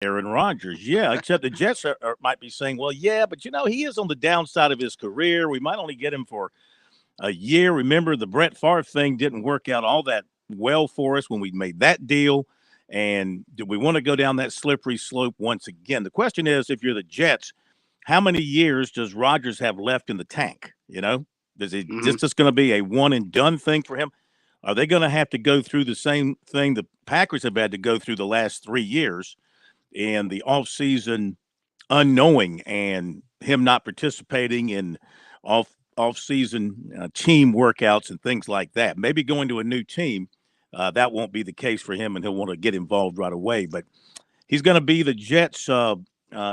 Aaron Rodgers. Yeah, except the Jets might be saying, well, yeah, but he is on the downside of his career. We might only get him for a year. Remember, the Brett Favre thing didn't work out all that well for us when we made that deal. And do we want to go down that slippery slope once again? The question is, if you're the Jets, how many years does Rodgers have left in the tank? Is it just going to be a one and done thing for him? Are they going to have to go through the same thing the Packers have had to go through the last 3 years and the offseason unknowing and him not participating in off-season team workouts and things like that? Maybe going to a new team, that won't be the case for him, and he'll want to get involved right away. But he's going to be the Jets'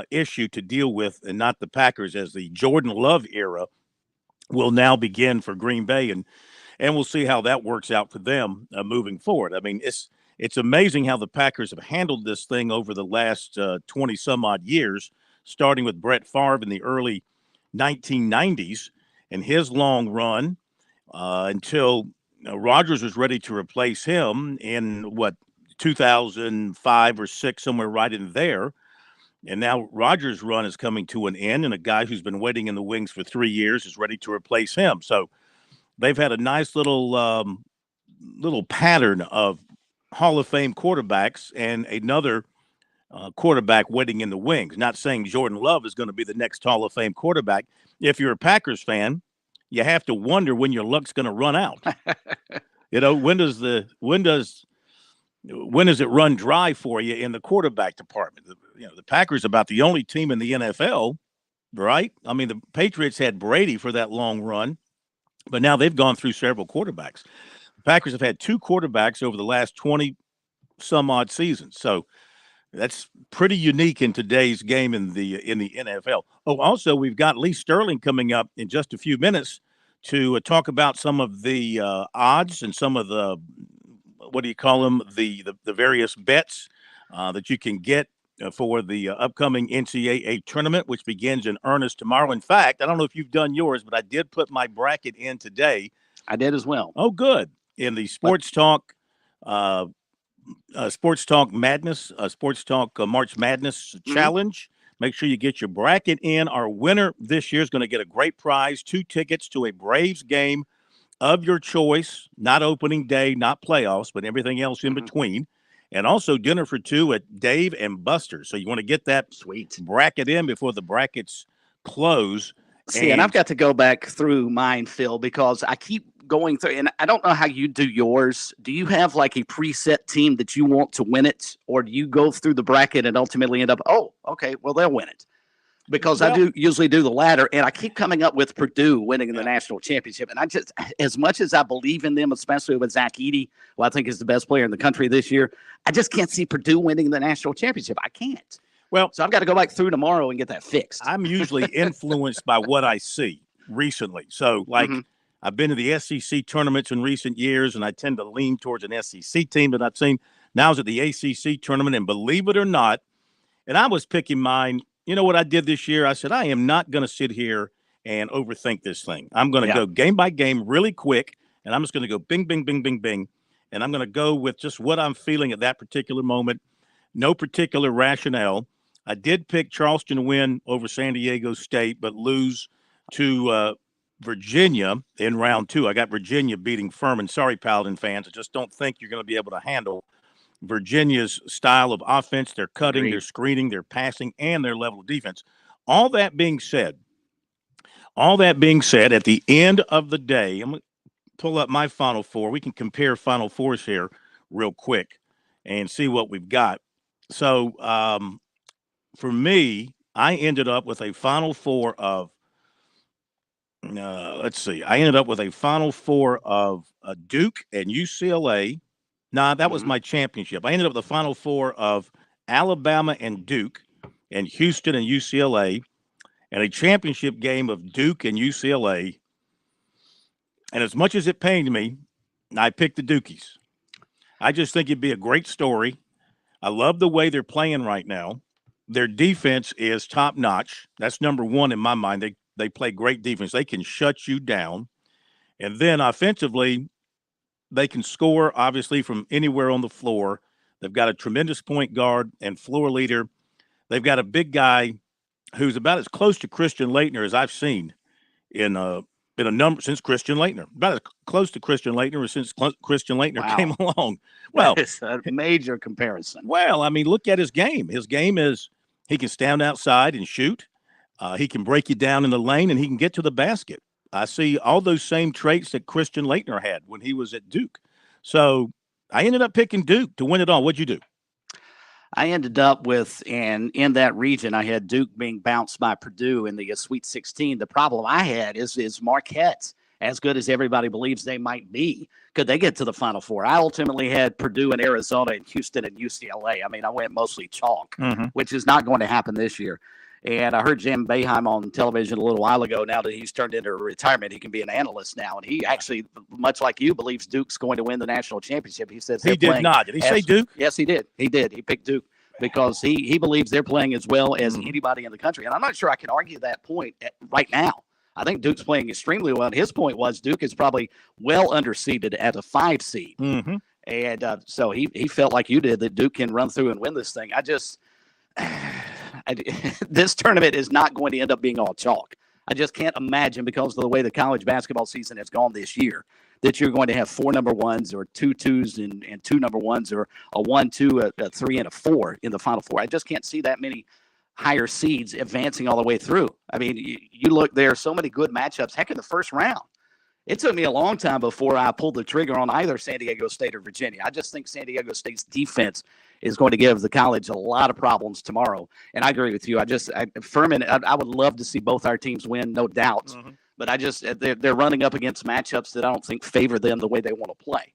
issue to deal with and not the Packers, as the Jordan Love era will now begin for Green Bay, and we'll see how that works out for them moving forward. I mean, it's amazing how the Packers have handled this thing over the last 20 some odd years, starting with Brett Favre in the early 1990s and his long run until Rodgers was ready to replace him in 2005 or 6, somewhere right in there. And now Rodgers' run is coming to an end, and a guy who's been waiting in the wings for 3 years is ready to replace him. So they've had a nice little pattern of Hall of Fame quarterbacks and another quarterback waiting in the wings. Not saying Jordan Love is going to be the next Hall of Fame quarterback. If you're a Packers fan, you have to wonder when your luck's going to run out. When does it run dry for you in the quarterback department? The Packers are about the only team in the NFL, right? I mean, the Patriots had Brady for that long run, but now they've gone through several quarterbacks. The Packers have had 2 quarterbacks over the last 20 some odd seasons. So that's pretty unique in today's game in the NFL. Oh, also, we've got Lee Sterling coming up in just a few minutes to talk about some of the odds and some of the, what do you call them, the various bets that you can get for the upcoming NCAA tournament, which begins in earnest tomorrow. In fact, I don't know if you've done yours, but I did put my bracket in today. I did as well. Oh, good. In the Sports Talk Madness, Sports Talk March Madness Challenge. Make sure you get your bracket in. Our winner this year is going to get a great prize, 2 tickets to a Braves game of your choice, not opening day, not playoffs, but everything else in between. And also dinner for 2 at Dave and Buster's. So you want to get that sweet bracket in before the brackets close. See, and I've got to go back through mine, Phil, because I keep going through, and I don't know how you do yours. Do you have like a preset team that you want to win it, or do you go through the bracket and ultimately end up, oh, okay, well, they'll win it? Because I do usually do the latter, and I keep coming up with Purdue winning the national championship. And I just, as much as I believe in them, especially with Zach Edey, who I think is the best player in the country this year, I just can't see Purdue winning the national championship. I can't. Well, so I've got to go back through tomorrow and get that fixed. I'm usually influenced by what I see recently. So, I've been to the SEC tournaments in recent years, and I tend to lean towards an SEC team that I've seen. Now I was at the ACC tournament, and believe it or not, and I was picking mine. You know what I did this year? I said, I am not going to sit here and overthink this thing. I'm going to go game by game really quick, and I'm just going to go bing, bing, bing, bing, bing. And I'm going to go with just what I'm feeling at that particular moment. No particular rationale. I did pick Charleston to win over San Diego State, but lose to Virginia in round 2. I got Virginia beating Furman. Sorry, Paladin fans. I just don't think you're going to be able to handle Virginia's style of offense, their cutting, their screening, their passing, and their level of defense. All that being said, at the end of the day, I'm going to pull up my Final Four. We can compare Final Fours here real quick and see what we've got. So for me, I ended up with a Final Four of, I ended up with a Final Four of Duke and UCLA. Nah, that was my championship. I ended up with the Final Four of Alabama and Duke and Houston and UCLA and a championship game of Duke and UCLA. And as much as it pained me, I picked the Dukies. I just think it'd be a great story. I love the way they're playing right now. Their defense is top notch. That's number one in my mind. They play great defense. They can shut you down. And then offensively, they can score, obviously, from anywhere on the floor. They've got a tremendous point guard and floor leader They've got a big guy who's about as close to Christian Laettner as I've seen in a number since Christian Laettner. About as close to Christian Laettner since Christian Laettner came along. Well, it's a major comparison. Well, I mean, look at his game. His game is he can stand outside and shoot. He can break you down in the lane, and he can get to the basket. I see all those same traits that Christian Laettner had when he was at Duke. So I ended up picking Duke to win it all. What'd you do? I ended up with, and in that region, I had Duke being bounced by Purdue in the Sweet 16. The problem I had is Marquette, as good as everybody believes they might be. Could they get to the Final Four? I ultimately had Purdue and Arizona and Houston and UCLA. I mean, I went mostly chalk, which is not going to happen this year. And I heard Jim Boeheim on television a little while ago. Now that he's turned into retirement, he can be an analyst now. And he actually, much like you, believes Duke's going to win the national championship. He says he did not. Did he say Duke? Yes, he did. He did. He picked Duke because he believes they're playing as well as anybody in the country. And I'm not sure I can argue that point right now. I think Duke's playing extremely well. And his point was Duke is probably well underseeded at a 5 seed. And so he felt like you did that Duke can run through and win this thing. This tournament is not going to end up being all chalk. I just can't imagine, because of the way the college basketball season has gone this year, that you're going to have 4 number ones or 2 twos and 2 number ones, or a 1, 2, a 3, and a 4 in the Final Four. I just can't see that many higher seeds advancing all the way through. I mean, you look, there are so many good matchups. Heck, in the first round, it took me a long time before I pulled the trigger on either San Diego State or Virginia. I just think San Diego State's defense is going to give the college a lot of problems tomorrow. And I agree with you. Furman, I would love to see both our teams win, no doubt. But they're running up against matchups that I don't think favor them the way they want to play.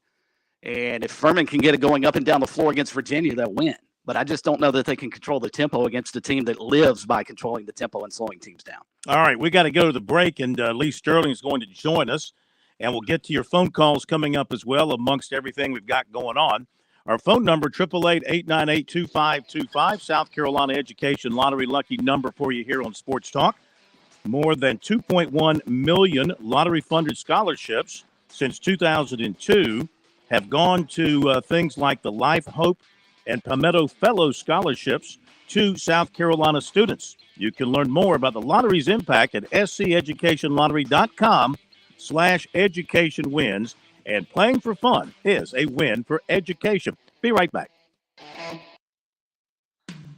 And if Furman can get it going up and down the floor against Virginia, they'll win. But I just don't know that they can control the tempo against a team that lives by controlling the tempo and slowing teams down. All right, we got to go to the break, and Lee Sterling is going to join us. And we'll get to your phone calls coming up as well, amongst everything we've got going on. Our phone number, 888-898-2525, South Carolina Education Lottery lucky number for you here on Sports Talk. More than 2.1 million lottery-funded scholarships since 2002 have gone to things like the Life, Hope, and Palmetto Fellow scholarships to South Carolina students. You can learn more about the lottery's impact at sceducationlottery.com/education wins. And playing for fun is a win for education. Be right back.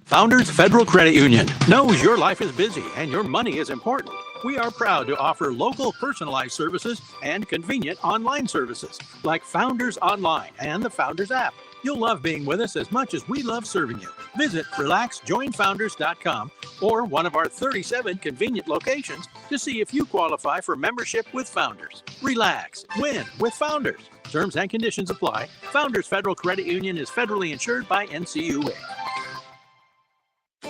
Founders Federal Credit Union knows your life is busy and your money is important. We are proud to offer local personalized services and convenient online services like Founders Online and the Founders app. You'll love being with us as much as we love serving you. Visit relaxjoinfounders.com or one of our 37 convenient locations to see if you qualify for membership with Founders. Relax, win with Founders. Terms and conditions apply. Founders Federal Credit Union is federally insured by NCUA.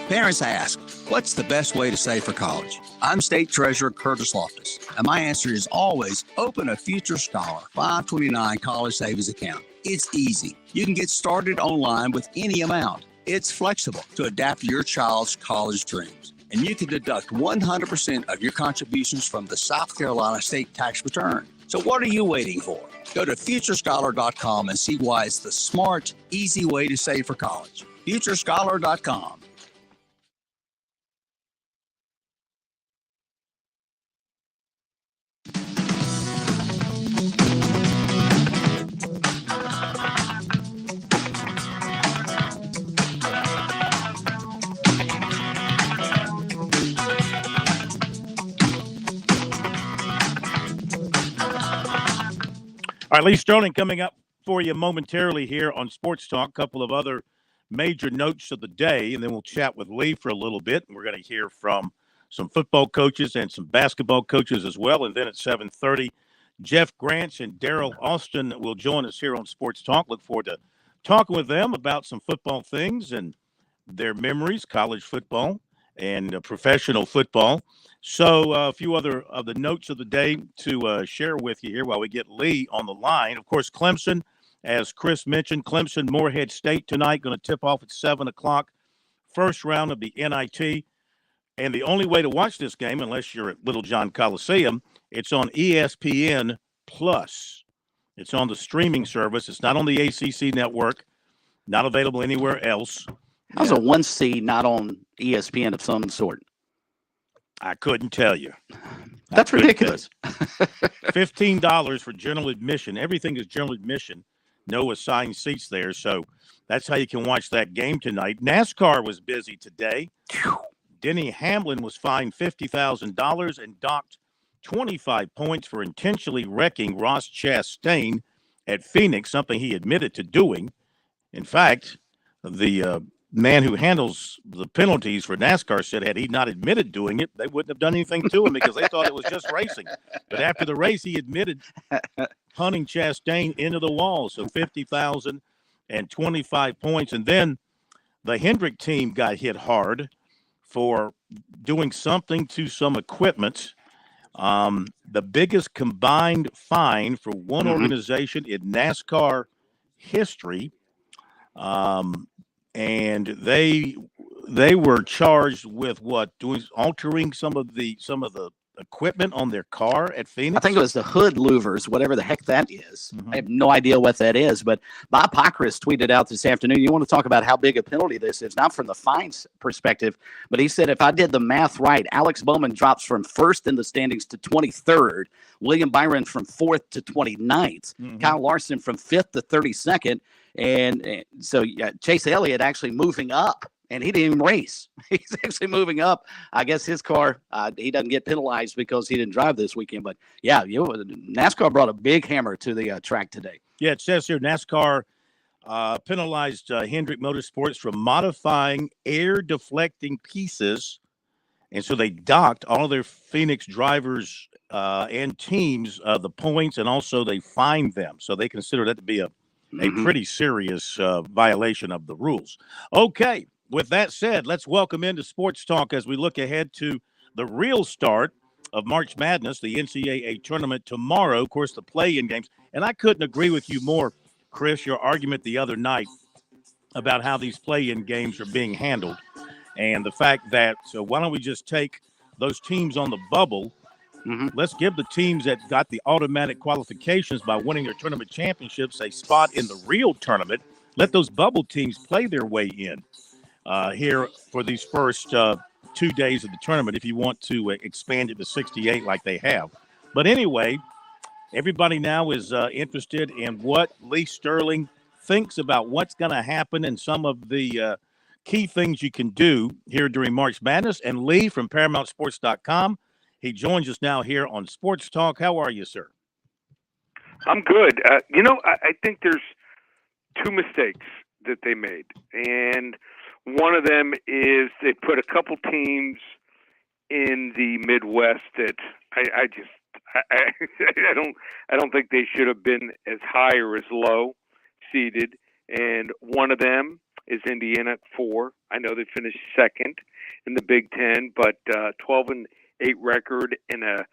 Parents ask, what's the best way to save for college? I'm State Treasurer Curtis Loftus, and my answer is always open a Future Scholar 529 college savings account. It's easy. You can get started online with any amount. It's flexible to adapt to your child's college dreams. And you can deduct 100% of your contributions from the South Carolina state tax return. So what are you waiting for? Go to futurescholar.com and see why it's the smart, easy way to save for college. futurescholar.com. All right, Lee Sterling coming up for you momentarily here on Sports Talk. A couple of other major notes of the day, and then we'll chat with Lee for a little bit. We're going to hear from some football coaches and some basketball coaches as well. And then at 7:30, Jeff Grants and Daryl Austin will join us here on Sports Talk. Look forward to talking with them about some football things and their memories, college football and professional football. So a few other of the notes of the day to share with you here while we get Lee on the line. Of course, Clemson, as Chris mentioned, Clemson, Morehead State tonight, going to tip off at 7 o'clock. First round of the NIT. And the only way to watch this game, unless you're at Little John Coliseum, it's on ESPN+. It's on the streaming service. It's not on the ACC network, not available anywhere else. How's a 1 seed not on ESPN of some sort? I couldn't tell you. That's ridiculous. $15 for general admission. Everything is general admission. No assigned seats there. So that's how you can watch that game tonight. NASCAR was busy today. Denny Hamlin was fined $50,000 and docked 25 points for intentionally wrecking Ross Chastain at Phoenix, something he admitted to doing. In fact, the man who handles the penalties for NASCAR said had he not admitted doing it, they wouldn't have done anything to him because they thought it was just racing. But after the race, he admitted punting Chastain into the wall. So 50,000 and 25 points. And then the Hendrick team got hit hard for doing something to some equipment. The biggest combined fine for one organization in NASCAR history. And they were charged with altering some of the equipment on their car at Phoenix. I think it was the hood louvers, whatever the heck that is. I have no idea what that is, but Bob Pockrass tweeted out this afternoon. You want to talk about how big a penalty this is, not from the fines perspective, but he said, if I did the math right, Alex Bowman drops from first in the standings to 23rd, William Byron from 4th to 29th, Kyle Larson from 5th to 32nd. And so Chase Elliott actually moving up, and he didn't even race. He's actually moving up. I guess his car, he doesn't get penalized because he didn't drive this weekend. But, yeah, NASCAR brought a big hammer to the track today. Yeah, it says here NASCAR penalized Hendrick Motorsports for modifying air-deflecting pieces. And so they docked all of their Phoenix drivers and teams the points, and also they fined them. So they consider that to be a pretty serious violation of the rules. Okay, with that said, let's welcome into Sports Talk as we look ahead to the real start of March Madness, the NCAA tournament tomorrow. Of course, the play-in games. And I couldn't agree with you more, Chris, your argument the other night about how these play-in games are being handled. And the fact that, so why don't we just take those teams on the bubble. Let's give the teams that got the automatic qualifications by winning their tournament championships a spot in the real tournament. Let those bubble teams play their way in here for these first 2 days of the tournament if you want to expand it to 68 like they have. But anyway, everybody now is interested in what Lee Sterling thinks about what's going to happen and some of the key things you can do here during March Madness. And Lee from ParamountSports.com, he joins us now here on Sports Talk. How are you, sir? I'm good. I think there's two mistakes that they made. And one of them is they put a couple teams in the Midwest that I don't think they should have been as high or as low seeded. And one of them is Indiana at 4. I know they finished second in the Big Ten, but 12-8 record in a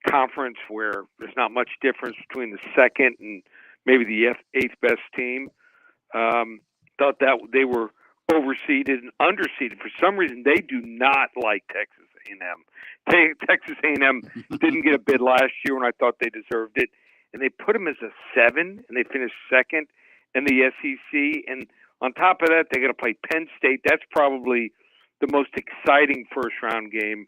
conference where there's not much difference between the second and maybe the eighth best team. Thought that they were overseeded and underseeded. For some reason, they do not like Texas A&M. Texas A&M didn't get a bid last year when I thought they deserved it, and they put them as a 7, and they finished second in the SEC. And on top of that, they got to play Penn State. That's probably the most exciting first-round game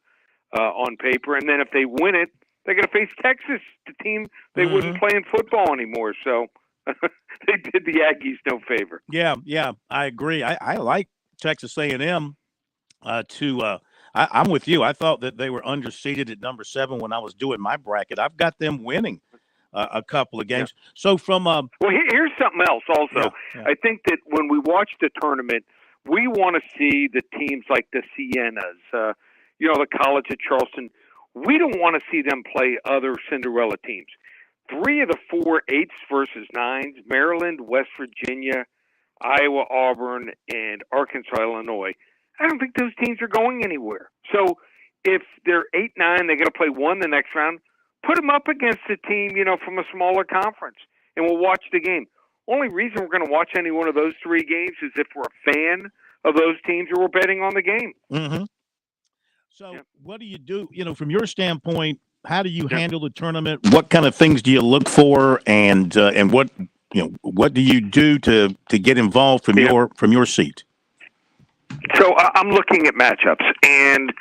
on paper. And then if they win it, they got to face Texas, the team they wouldn't play in football anymore. So they did the Aggies no favor. Yeah, I agree. I like Texas A&M. I'm with you. I thought that they were underseeded at number 7 when I was doing my bracket. I've got them winning a couple of games. Yeah. So from well, here's something else. Also, I think that when we watch the tournament, we want to see the teams like the Sienas, the College of Charleston. We don't want to see them play other Cinderella teams. 3 of the 4 8s versus 9s, Maryland, West Virginia, Iowa, Auburn, and Arkansas, Illinois. I don't think those teams are going anywhere. So if they're 8-9, they got to play 1 the next round. Put them up against a team, from a smaller conference, and we'll watch the game. Only reason we're going to watch any one of those 3 games is if we're a fan of those teams or we're betting on the game. Mm-hmm. So what do you do, from your standpoint? How do you handle the tournament? What kind of things do you look for, and what do you do to get involved from your seat? So I'm looking at matchups, and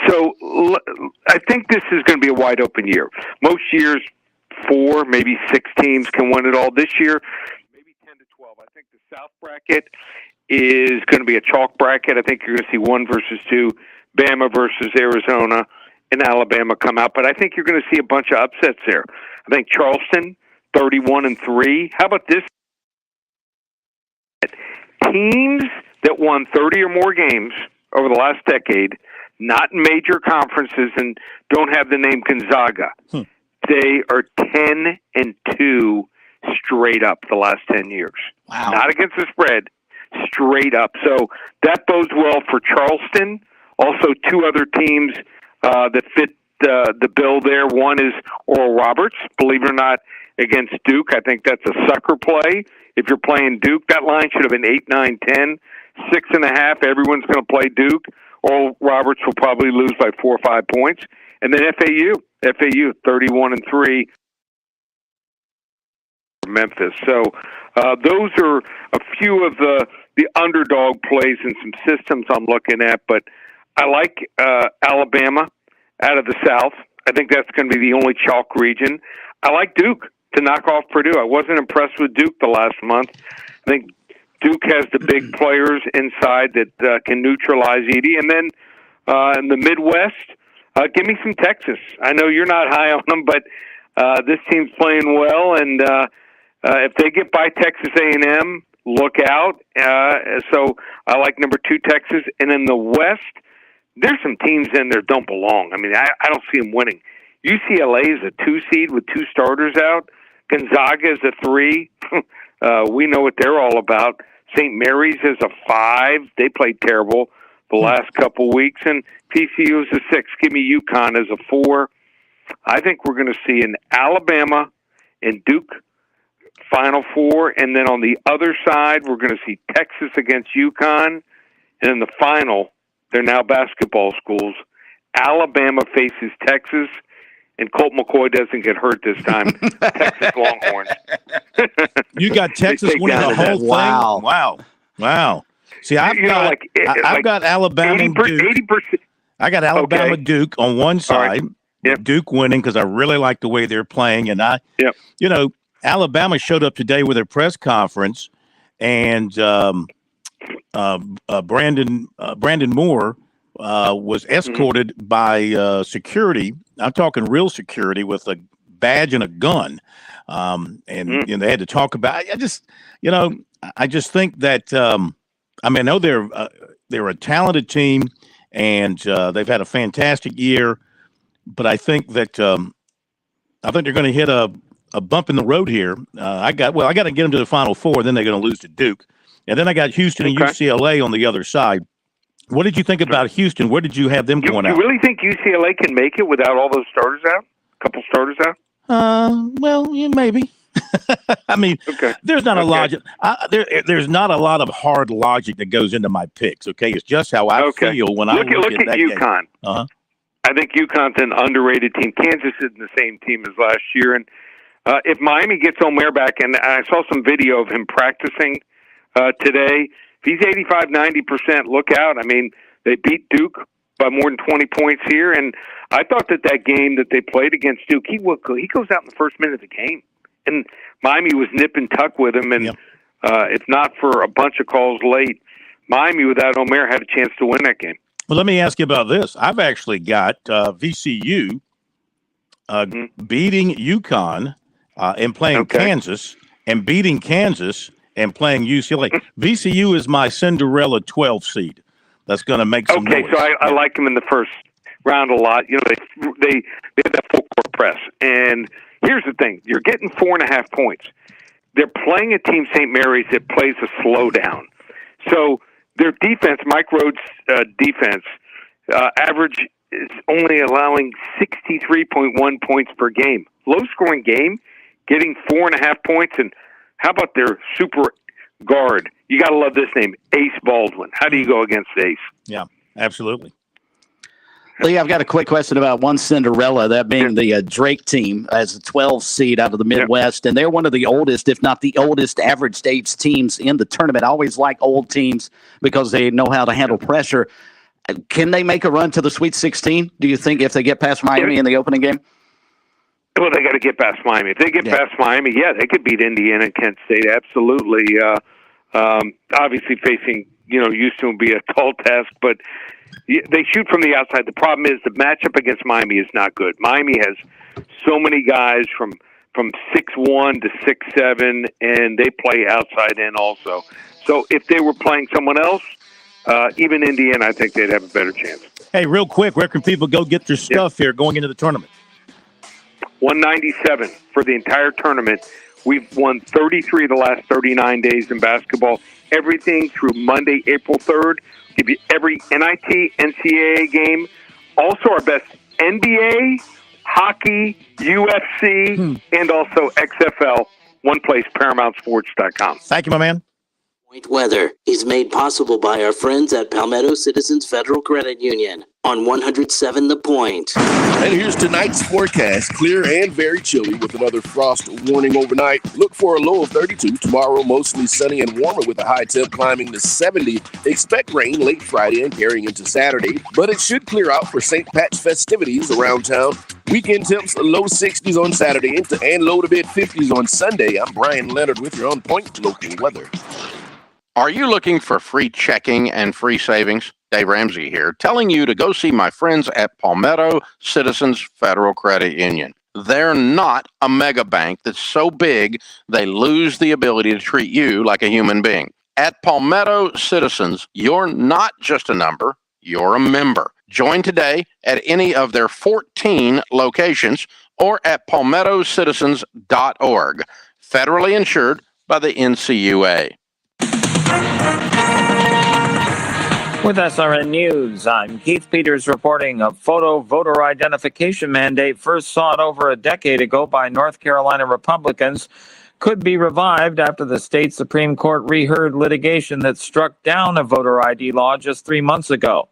so I think this is going to be a wide open year. Most years, 4, maybe 6 teams can win it all. This year, maybe 10 to 12. I think the South bracket is going to be a chalk bracket. I think you're going to see 1 versus 2, Bama versus Arizona, and Alabama come out. But I think you're going to see a bunch of upsets there. I think Charleston, 31-3. How about this? Teams that won 30 or more games over the last decade, not in major conferences, and don't have the name Gonzaga. They are 10-2 straight up the last 10 years. Wow. Not against the spread, straight up. So that bodes well for Charleston. Also, 2 other teams that fit the bill there. One is Oral Roberts, believe it or not, against Duke. I think that's a sucker play. If you're playing Duke, that line should have been 8, 9, 10, 6.5. Everyone's going to play Duke. Oral Roberts will probably lose by 4 or 5 points. And then FAU 31-3. Memphis. So those are a few of the underdog plays and some systems I'm looking at. But I like Alabama out of the South. I think that's going to be the only chalk region. I like Duke to knock off Purdue. I wasn't impressed with Duke the last month. I think Duke has the big players inside that can neutralize Edey. And then in the Midwest, give me some Texas. I know you're not high on them, but this team's playing well. And if they get by Texas A&M, look out. So I like number 2 Texas. And in the West, there's some teams in there don't belong. I mean, I don't see them winning. UCLA is a 2 seed with 2 starters out. Gonzaga is a 3. We know what they're all about. St. Mary's is a 5. They played terrible the last couple weeks. And TCU is a 6. Give me UConn as a 4. I think we're going to see an Alabama and Duke Final Four. And then on the other side, we're going to see Texas against UConn. And in the final, they're now basketball schools. Alabama faces Texas. And Colt McCoy doesn't get hurt this time. Texas Longhorns. You got Texas winning the whole thing? Wow. See, I've got Alabama and Duke. 80%. I got Alabama Duke on one side. Right. Yep. Duke winning because I really like the way they're playing. And Alabama showed up today with their press conference, and Brandon Moore was escorted by security. I'm talking real security with a badge and a gun. They had to talk about. I just think that. I know they're a talented team, and they've had a fantastic year. But I think that they're going to hit a bump in the road here. I got to get them to the Final Four. Then they're going to lose to Duke, and then I got Houston and UCLA on the other side. What did you think about Houston? Where did you have them going out? You really think UCLA can make it without all those starters out? A couple starters out? Maybe. I mean, there's not a logic. There's not a lot of hard logic that goes into my picks. Okay, it's just how I feel when I look at that UConn. Game. I think UConn's an underrated team. Kansas isn't the same team as last year, and if Miami gets Omer back, and I saw some video of him practicing today. If he's 85, 90%, look out. I mean, they beat Duke by more than 20 points here, and I thought that game that they played against Duke, he goes out in the first minute of the game, and Miami was nip and tuck with him, and if not for a bunch of calls late, Miami without Omer had a chance to win that game. Well, let me ask you about this. I've actually got VCU beating UConn and playing Kansas, and beating Kansas and playing UCLA. VCU is my Cinderella 12 seed. That's going to make some noise. So I like them in the first round a lot. They have that full court press. And here's the thing. You're getting 4.5 points. They're playing a team, St. Mary's, that plays a slowdown. So their defense, Mike Rhodes' defense, average is only allowing 63.1 points per game. Low-scoring game, getting 4.5 points. And how about their super guard? You got to love this name, Ace Baldwin. How do you go against Ace? Yeah, absolutely. Lee, I've got a quick question about one Cinderella, that being the Drake team as a 12 seed out of the Midwest. And they're one of the oldest, if not the oldest, average stage teams in the tournament. I always like old teams because they know how to handle pressure. Can they make a run to the Sweet 16, do you think, if they get past Miami in the opening game? Well, they got to get past Miami. If they get past Miami, they could beat Indiana and Kent State, absolutely. Obviously, facing Houston will be a tall task, but they shoot from the outside. The problem is the matchup against Miami is not good. Miami has so many guys from 6'1" to 6'7", and they play outside in also. So if they were playing someone else, even Indiana, I think they'd have a better chance. Hey, real quick, where can people go get their stuff here going into the tournament? 197 for the entire tournament. We've won 33 of the last 39 days in basketball. Everything through Monday, April 3rd. Give you every NIT, NCAA game. Also our best NBA, hockey, UFC, and also XFL. One place, ParamountSports.com. Thank you, my man. Weather is made possible by our friends at Palmetto Citizens Federal Credit Union on 107 The Point. And here's tonight's forecast. Clear and very chilly with another frost warning overnight. Look for a low of 32. Tomorrow, mostly sunny and warmer with a high temp climbing to 70. Expect rain late Friday and carrying into Saturday, but it should clear out for St. Pat's festivities around town. Weekend temps low 60s on Saturday and low to mid 50s on Sunday. I'm Brian Leonard with your On Point local weather. Are you looking for free checking and free savings? Dave Ramsey here, telling you to go see my friends at Palmetto Citizens Federal Credit Union. They're not a mega bank that's so big they lose the ability to treat you like a human being. At Palmetto Citizens, you're not just a number, you're a member. Join today at any of their 14 locations or at palmettocitizens.org. Federally insured by the NCUA. With SRN News, I'm Keith Peters reporting a photo voter identification mandate first sought over a decade ago by North Carolina Republicans could be revived after the state Supreme Court reheard litigation that struck down a voter ID law just 3 months ago.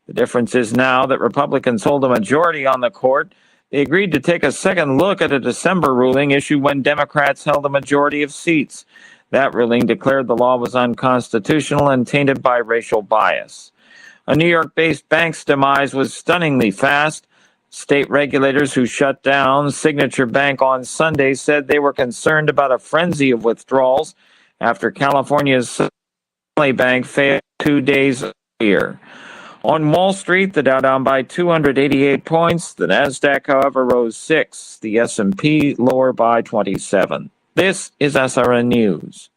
The difference is now that Republicans hold a majority on the court. They agreed to take a second look at a December ruling issued when Democrats held a majority of seats. That ruling declared the law was unconstitutional and tainted by racial bias. A New York-based bank's demise was stunningly fast. State regulators who shut down Signature Bank on Sunday said they were concerned about a frenzy of withdrawals after California's Valley Bank failed 2 days earlier. On Wall Street, the Dow down by 288 points. The Nasdaq, however, rose 6. The S&P lower by 27. This is SRN News.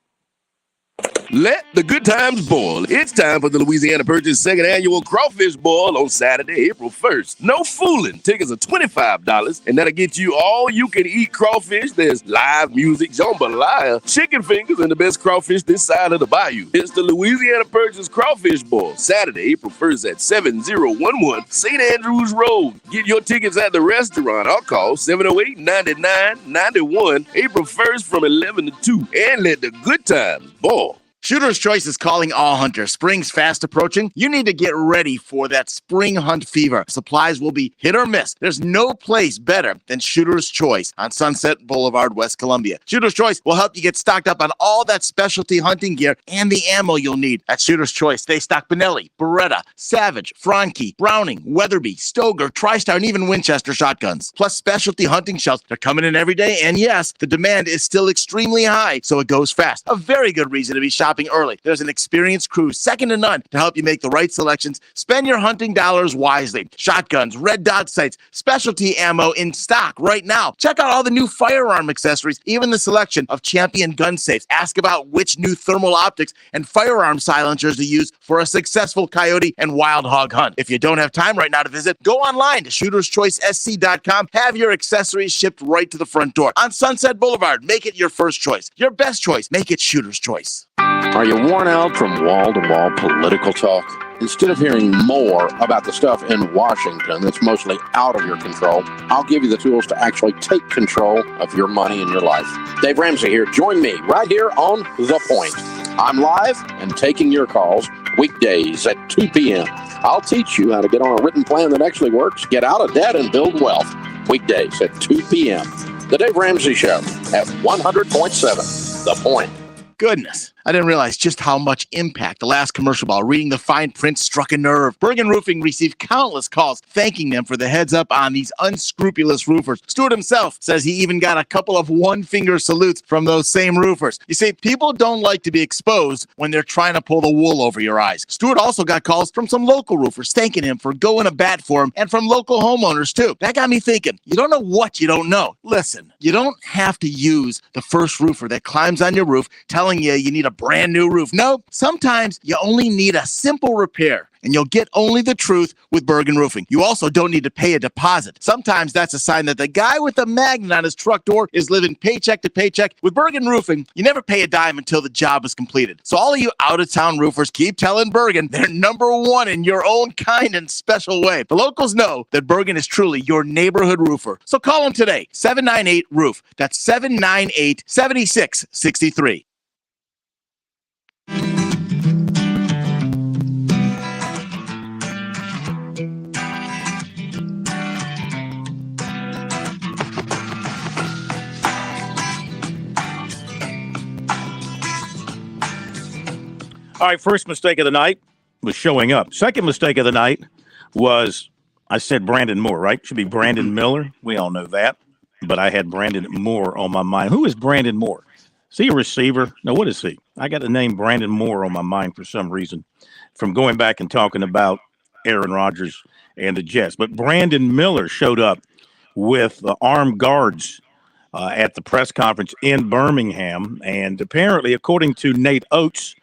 Let the good times boil. It's time for the Louisiana Purchase second annual Crawfish Boil on Saturday, April 1st. No fooling. Tickets are $25, and that'll get you all you can eat crawfish. There's live music, jambalaya, chicken fingers, and the best crawfish this side of the bayou. It's the Louisiana Purchase Crawfish Boil, Saturday, April 1st at 7011 St. Andrews Road. Get your tickets at the restaurant. I'll call 708-9991, April 1st from 11 to 2, and let the good times boil. Shooter's Choice is calling all hunters. Spring's fast approaching. You need to get ready for that spring hunt fever. Supplies will be hit or miss. There's no place better than Shooter's Choice on Sunset Boulevard, West Columbia. Shooter's Choice will help you get stocked up on all that specialty hunting gear and the ammo you'll need. At Shooter's Choice, they stock Benelli, Beretta, Savage, Franke, Browning, Weatherby, Stoger, TriStar, and even Winchester shotguns. Plus specialty hunting shells. They're coming in every day, and yes, the demand is still extremely high, so it goes fast. A very good reason to be shopping early. There's an experienced crew, second to none, to help you make the right selections. Spend your hunting dollars wisely. Shotguns, red dot sights, specialty ammo in stock right now. Check out all the new firearm accessories, even the selection of Champion gun safes. Ask about which new thermal optics and firearm silencers to use for a successful coyote and wild hog hunt. If you don't have time right now to visit, go online to shooterschoicesc.com. Have your accessories shipped right to the front door. On Sunset Boulevard, make it your first choice. Your best choice. Make it Shooter's Choice. Are you worn out from wall-to-wall political talk? Instead of hearing more about the stuff in Washington that's mostly out of your control, I'll give you the tools to actually take control of your money and your life. Dave Ramsey here. Join me right here on The Point. I'm live and taking your calls weekdays at 2 p.m. I'll teach you how to get on a written plan that actually works, get out of debt, and build wealth. Weekdays at 2 p.m. The Dave Ramsey Show at 100.7 The Point. Goodness, I didn't realize just how much impact the last commercial while reading the fine print struck a nerve. Bergen Roofing received countless calls thanking them for the heads up on these unscrupulous roofers. Stewart himself says he even got a couple of one-finger salutes from those same roofers. You see, people don't like to be exposed when they're trying to pull the wool over your eyes. Stewart also got calls from some local roofers thanking him for going to bat for him, and from local homeowners too. That got me thinking, you don't know what you don't know. Listen, you don't have to use the first roofer that climbs on your roof telling you need a brand new roof. No, sometimes you only need a simple repair, and you'll get only the truth with Bergen Roofing. You also don't need to pay a deposit. Sometimes that's a sign that the guy with the magnet on his truck door is living paycheck to paycheck. With Bergen Roofing, you never pay a dime until the job is completed. So all of you out-of-town roofers, keep telling Bergen they're number one in your own kind and special way. The locals know that Bergen is truly your neighborhood roofer. So call them today, 798-ROOF. That's 798-7663. All right, first mistake of the night was showing up. Second mistake of the night was I said Brandon Moore, right? Should be Brandon Miller. We all know that. But I had Brandon Moore on my mind. Who is Brandon Moore? Is he a receiver? No, what is he? I got the name Brandon Moore on my mind for some reason from going back and talking about Aaron Rodgers and the Jets. But Brandon Miller showed up with the armed guards at the press conference in Birmingham. And apparently, according to Nate Oates,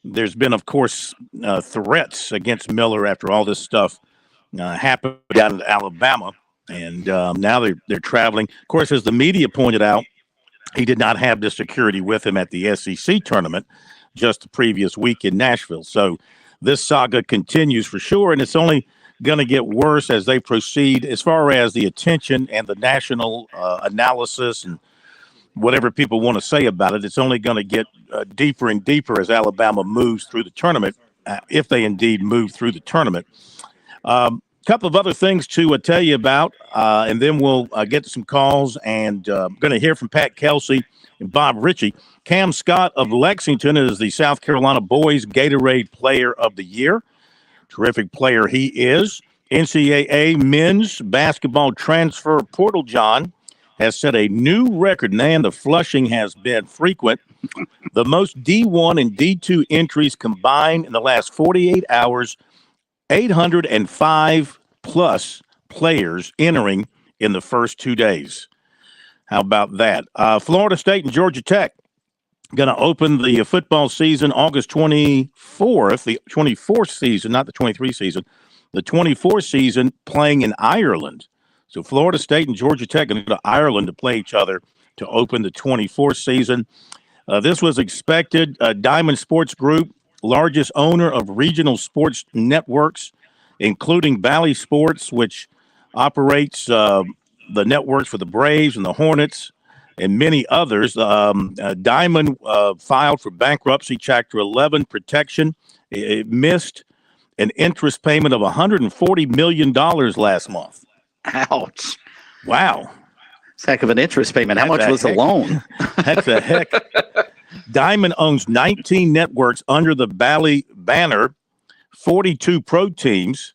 there's been, of course, threats against Miller after all this stuff happened down in Alabama. And now they're traveling. Of course, as the media pointed out, he did not have the security with him at the SEC tournament just the previous week in Nashville. So this saga continues for sure, and it's only going to get worse as they proceed as far as the attention and the national analysis and whatever people want to say about it. It's only going to get deeper and deeper as Alabama moves through the tournament, if they indeed move through the tournament. Couple of other things to tell you about, and then we'll get to some calls, and going to hear from Pat Kelsey and Bob Ritchie. Cam Scott of Lexington is the South Carolina Boys Gatorade Player of the Year. Terrific player he is. NCAA men's basketball transfer portal, John, has set a new record. Man, the flushing has been frequent. The most D1 and D2 entries combined in the last 48 hours, 805 plus players entering in the first 2 days. How about that? Florida State and Georgia Tech going to open the football season August 24th, the 24th season, not the 23 season, the 24th season playing in Ireland. So Florida State and Georgia Tech are going to go to Ireland to play each other to open the 24th season. This was expected. Diamond Sports Group, largest owner of regional sports networks, including Bally Sports, which operates the networks for the Braves and the Hornets and many others. Diamond filed for bankruptcy, Chapter 11 protection. It missed an interest payment of $140 million last month. Ouch. Wow. It's a heck of an interest payment. How much was the loan? That's a heck. Diamond owns 19 networks under the Bally banner, 42 pro teams,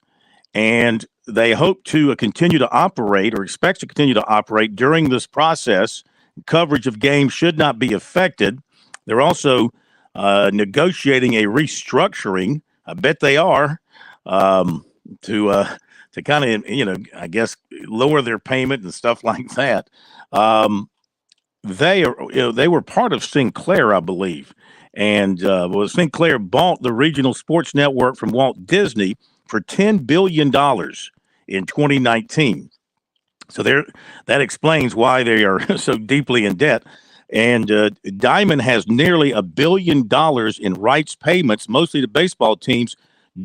and they hope to continue to operate or expect to continue to operate during this process. Coverage of games should not be affected. They're also negotiating a restructuring. I bet they are to kind of, I guess, lower their payment and stuff like that. They were part of Sinclair, I believe. And Sinclair bought the regional sports network from Walt Disney for $10 billion in 2019. So that explains why they are so deeply in debt. And Diamond has nearly $1 billion in rights payments, mostly to baseball teams,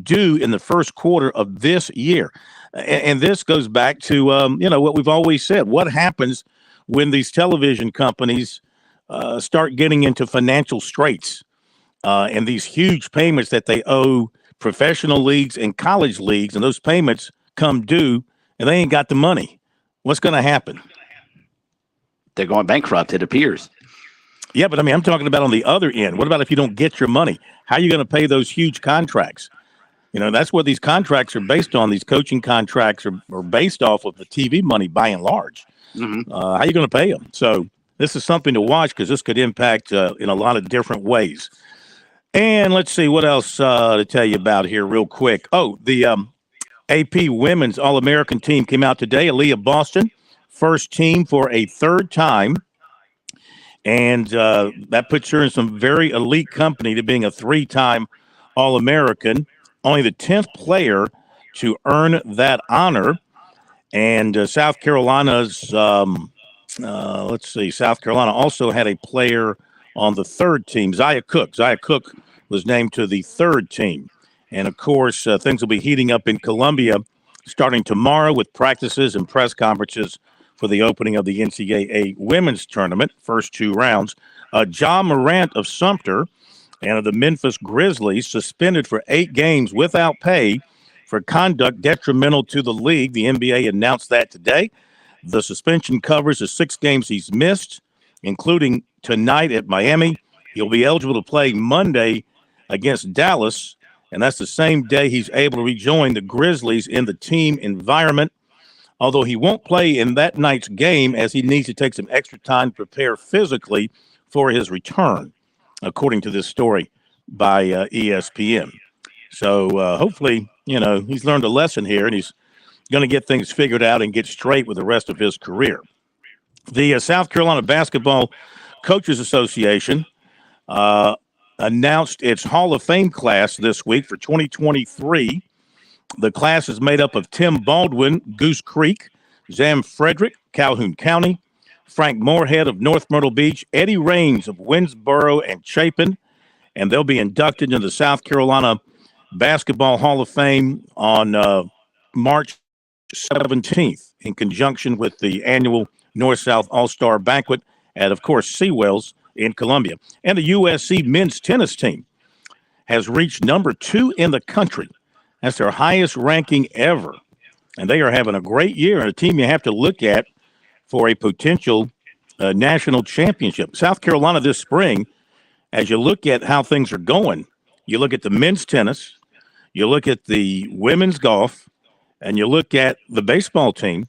due in the first quarter of this year. And this goes back to, what we've always said. What happens when these television companies start getting into financial straits and these huge payments that they owe professional leagues and college leagues, and those payments come due, and they ain't got the money. What's going to happen? They're going bankrupt, it appears. Yeah, but I mean, I'm talking about on the other end. What about if you don't get your money? How are you going to pay those huge contracts? You know, that's what these contracts are based on. These coaching contracts are based off of the TV money by and large. Mm-hmm. How are you going to pay them? So this is something to watch because this could impact in a lot of different ways. And let's see what else to tell you about here real quick. Oh, the AP Women's All-American team came out today. Aaliyah Boston, first team for a third time. And that puts her in some very elite company to being a three-time All-American. Only the 10th player to earn that honor. And South Carolina's, South Carolina also had a player on the third team, Zia Cook. Zia Cook was named to the third team. And, of course, things will be heating up in Columbia starting tomorrow with practices and press conferences for the opening of the NCAA women's tournament, first two rounds. Ja Morant of Sumter and of the Memphis Grizzlies suspended for 8 games without pay for conduct detrimental to the league. The NBA announced that today. The suspension covers the 6 games he's missed, including tonight at Miami. He'll be eligible to play Monday against Dallas, and that's the same day he's able to rejoin the Grizzlies in the team environment, although he won't play in that night's game as he needs to take some extra time to prepare physically for his return, according to this story by ESPN. So hopefully, you know, he's learned a lesson here, and he's going to get things figured out and get straight with the rest of his career. The South Carolina Basketball Coaches Association announced its Hall of Fame class this week for 2023. The class is made up of Tim Baldwin, Goose Creek, Zam Frederick, Calhoun County, Frank Moorhead of North Myrtle Beach, Eddie Raines of Winsboro and Chapin, and they'll be inducted into the South Carolina Basketball Hall of Fame on March 17th in conjunction with the annual North-South All-Star Banquet at, of course, Seawells in Columbia. And the USC men's tennis team has reached number 2 in the country. That's their highest ranking ever. And they are having a great year, and a team you have to look at for a potential national championship. South Carolina this spring, as you look at how things are going, you look at the men's tennis, you look at the women's golf, and you look at the baseball team,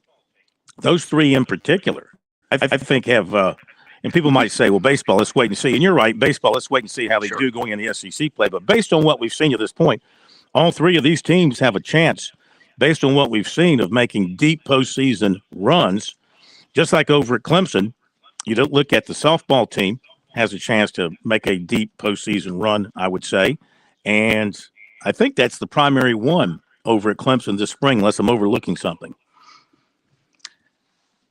those 3 in particular, I think have and people might say, well, baseball, let's wait and see. And you're right, baseball, let's wait and see how they do going in the SEC play. But based on what we've seen at this point, all 3 of these teams have a chance, based on what we've seen, of making deep postseason runs. Just like over at Clemson, you don't look at the softball team has a chance to make a deep postseason run, I would say. And I think that's the primary one over at Clemson this spring, unless I'm overlooking something.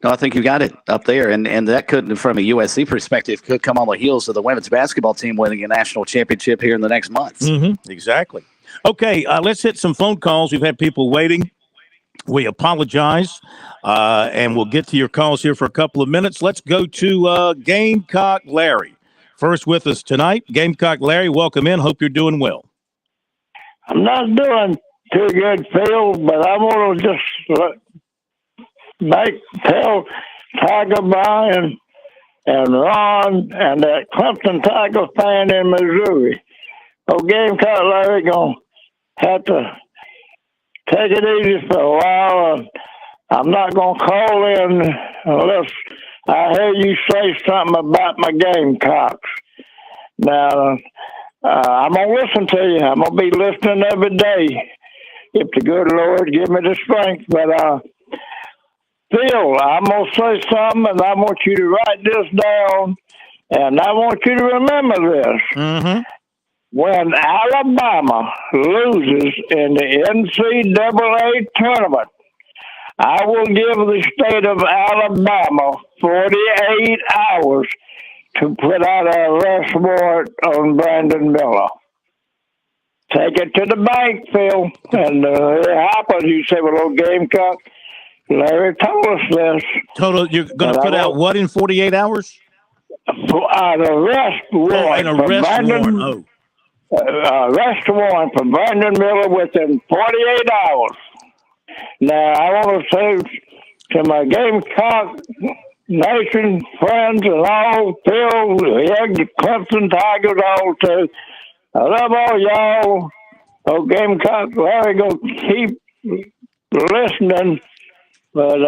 No, I think you got it up there, and that could, from a USC perspective, could come on the heels of the women's basketball team winning a national championship here in the next month. Mm-hmm. Exactly. Okay, let's hit some phone calls. We've had people waiting. We apologize, and we'll get to your calls here for a couple of minutes. Let's go to Gamecock Larry. First with us tonight, Gamecock Larry, welcome in. Hope you're doing well. I'm not doing too good, Phil, but I want to just tell Tiger Brian and Ron and that Clemson Tiger fan in Missouri. Oh, Gamecock Larry going to have to take it easy for a while. And I'm not going to call in unless I hear you say something about my Gamecocks. Now, I'm going to listen to you. I'm going to be listening every day if the good Lord give me the strength. But, Phil, I'm going to say something, and I want you to write this down, and I want you to remember this. Mm-hmm. When Alabama loses in the NCAA tournament, I will give the state of Alabama 48 hours to put out an arrest warrant on Brandon Miller. Take it to the bank, Phil. And it happens. You say, well, old Gamecock, Larry told us this. Total, you're going to put out what in 48 hours? An arrest warrant. An arrest warrant. arrest warrant for Brandon Miller within 48 hours. Now, I want to say to my Gamecock Nation friends and all, Phil, the Clemson Tigers, all too. I love all y'all. Oh, Gamecock, Larry, go keep listening. But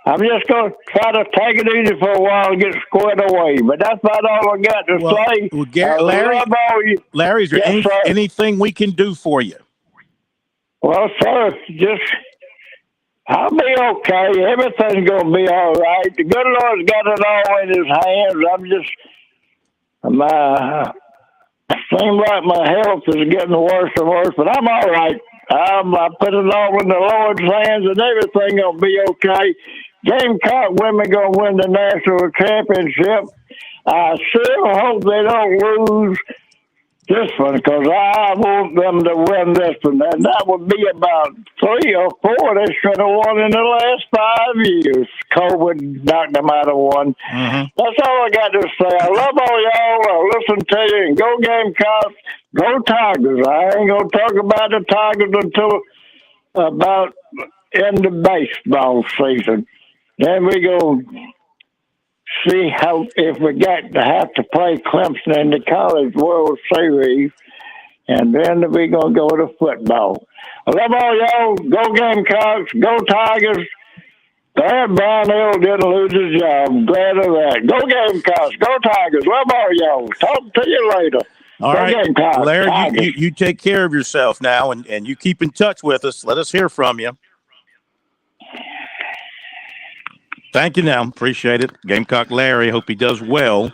I'm just going to try to take it easy for a while and get squared away. But that's about all I got to say. Well, Larry, is there anything we can do for you? Well, sir, I'll be okay. Everything's going to be all right. The good Lord's got it all in his hands. Seems like my health is getting worse and worse, but I'm all right. I put it all in the Lord's hands, and everything going to be okay. Gamecock women going to win the national championship. I still hope they don't lose this one, because I want them to win this one. And that would be about 3 or 4 they should have won in the last 5 years. COVID knocked them out of one. Mm-hmm. That's all I got to say. I love all y'all. I'll listen to you. And go Gamecocks. Go Tigers. I ain't going to talk about the Tigers until about end of baseball season. Then we go see if we got to have to play Clemson in the College World Series, and then we're going to go to football. I love all y'all. Go Gamecocks. Go Tigers. Glad Brian Hill didn't lose his job. Glad of that. Go Gamecocks. Go Tigers. Love all y'all. Talk to you later. All go right, Gamecocks. Larry, you take care of yourself now, and you keep in touch with us. Let us hear from you. Thank you now. Appreciate it. Gamecock Larry, hope he does well.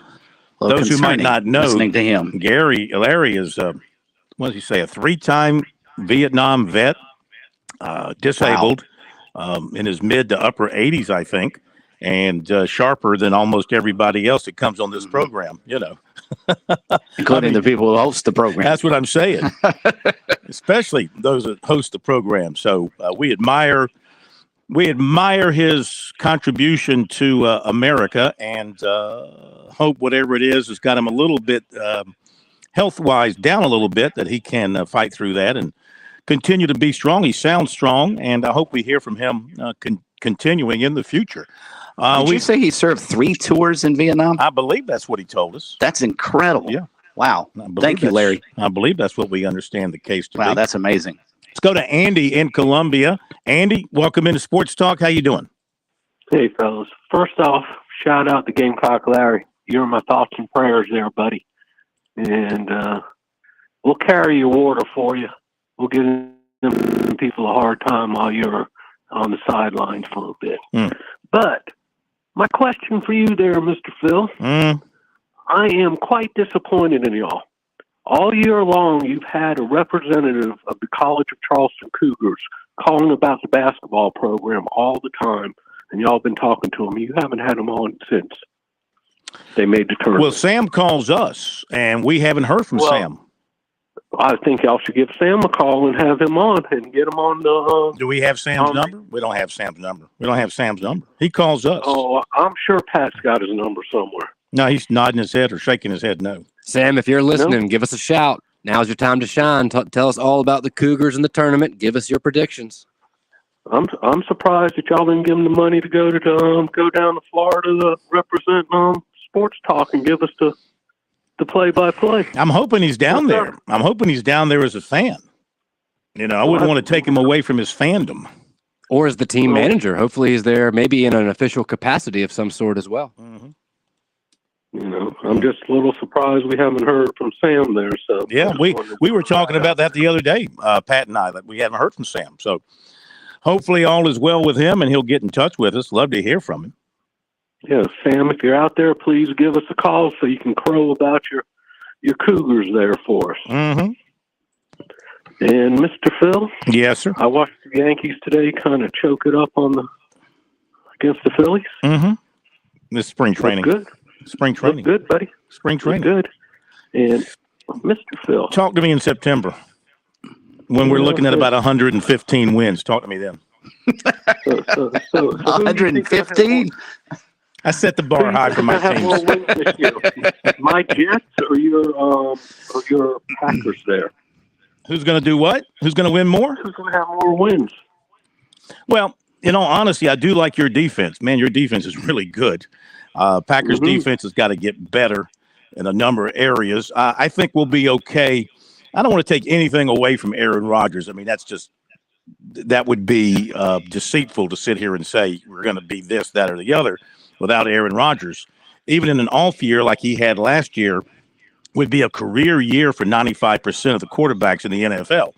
Those who might not know, listening to him. Larry is, what does he say, a 3-time Vietnam vet, disabled, in his mid to upper 80s, I think, and sharper than almost everybody else that comes on this program, Including the people who host the program. That's what I'm saying, especially those that host the program. So we admire his contribution to America, and hope whatever it is has got him a little bit health-wise down a little bit, that he can fight through that and continue to be strong. He sounds strong, and I hope we hear from him continuing in the future. Did you say he served 3 tours in Vietnam? I believe that's what he told us. That's incredible. Yeah. Wow. Thank you, Larry. I believe that's what we understand the case to be. Wow, that's amazing. Let's go to Andy in Columbia. Andy, welcome into Sports Talk. How you doing? Hey, fellas. First off, shout out to Gamecock Larry. You're in my thoughts and prayers there, buddy. And we'll carry your water for you. We'll give them people a hard time while you're on the sidelines for a little bit. But my question for you there, Mr. Phil, I am quite disappointed in y'all. All year long, you've had a representative of the College of Charleston Cougars calling about the basketball program all the time, and y'all been talking to them. You haven't had them on since they made the tournament. Well, Sam calls us, and we haven't heard from Sam. I think y'all should give Sam a call and have him on and get him on the... Do we have Sam's number? We don't have Sam's number. He calls us. Oh, I'm sure Pat's got his number somewhere. No, he's nodding his head or shaking his head no. Sam, if you're listening, give us a shout. Now's your time to shine. Tell us all about the Cougars in the tournament. Give us your predictions. I'm surprised that y'all didn't give him the money to go down to Florida to represent Sports Talk and give us the play-by-play. I'm hoping he's down there. I'm hoping he's down there as a fan. I wouldn't want to take him away from his fandom. Or as the team manager. Hopefully he's there maybe in an official capacity of some sort as well. Mm-hmm. I'm just a little surprised we haven't heard from Sam there. So yeah, we were talking about that the other day, Pat and I, that we haven't heard from Sam. So hopefully all is well with him and he'll get in touch with us. Love to hear from him. Yeah, Sam, if you're out there, please give us a call so you can crow about your Cougars there for us. Mm-hmm. And Mr. Phil? Yes, sir. I watched the Yankees today kind of choke it up against the Phillies. Mm-hmm. This spring training. Good. Spring training. Good, buddy. Spring training. Good. And Mr. Phil. Talk to me in September when we're looking at about 115 wins. Talk to me then. So 115? I set the bar high for my have more teams. wins this year? My Jets or your Packers there? Who's going to do what? Who's going to win more? Who's going to have more wins? Well, in all honesty, I do like your defense. Man, your defense is really good. Packers defense has got to get better in a number of areas. I think we'll be okay. I don't want to take anything away from Aaron Rodgers. I mean, that would be deceitful to sit here and say we're going to be this, that, or the other without Aaron Rodgers. Even in an off year like he had last year would be a career year for 95% of the quarterbacks in the NFL.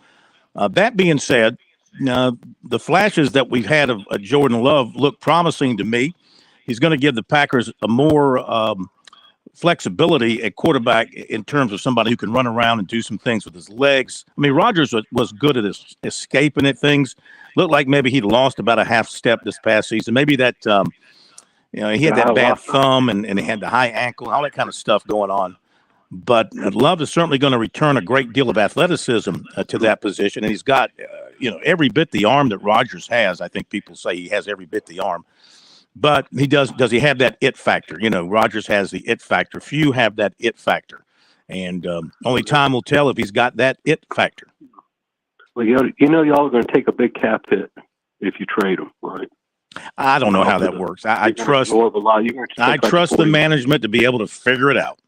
That being said, the flashes that we've had of Jordan Love look promising to me. He's going to give the Packers a more flexibility at quarterback in terms of somebody who can run around and do some things with his legs. I mean, Rodgers was good at escaping at things. Looked like maybe he'd lost about a half step this past season. Maybe that, he had that bad thumb and he had the high ankle, all that kind of stuff going on. But Love is certainly going to return a great deal of athleticism to that position. And he's got, every bit the arm that Rodgers has. I think people say he has every bit the arm. But does he have that it factor? Rodgers has the it factor. Few have that it factor. And only time will tell if he's got that it factor. Well, y'all are going to take a big cap hit if you trade him, right? I don't know how that works. I trust the management to be able to figure it out.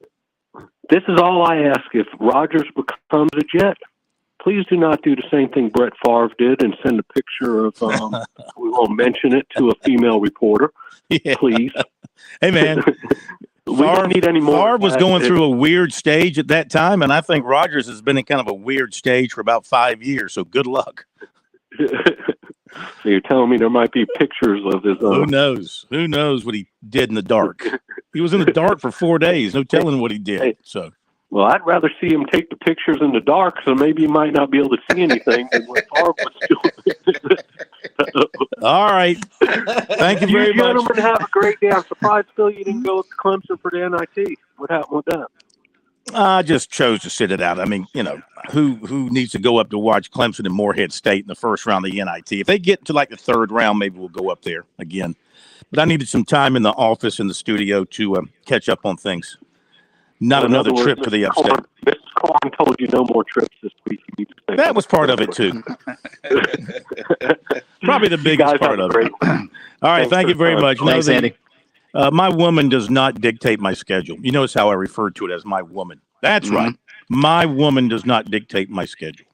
This is all I ask. If Rodgers becomes a Jet, please do not do the same thing Brett Favre did and send a picture of, we won't mention it, to a female reporter. Yeah. Please. Hey, man. We don't need any more. Favre was going through a weird stage at that time, and I think Rodgers has been in kind of a weird stage for about 5 years, so good luck. So you're telling me there might be pictures of his... Who knows? Who knows what he did in the dark? He was in the dark for 4 days. No telling what he did. Hey. So. Well, I'd rather see him take the pictures in the dark, so maybe he might not be able to see anything than what Favre was doing. All right. Thank you very much. You gentlemen have a great day. I'm surprised, Phil, you didn't go to Clemson for the NIT. What happened with that? I just chose to sit it out. I mean, who needs to go up to watch Clemson and Morehead State in the first round of the NIT? If they get to like the third round, maybe we'll go up there again. But I needed some time in the office, in the studio, to catch up on things. Not another trip to the upstate. Mr. Corn told you no more trips this week. That was part of it, too. Probably the biggest part of it. All right, thank you very much. Thanks, Andy. My woman does not dictate my schedule. You notice how I refer to it as my woman. That's right. My woman does not dictate my schedule.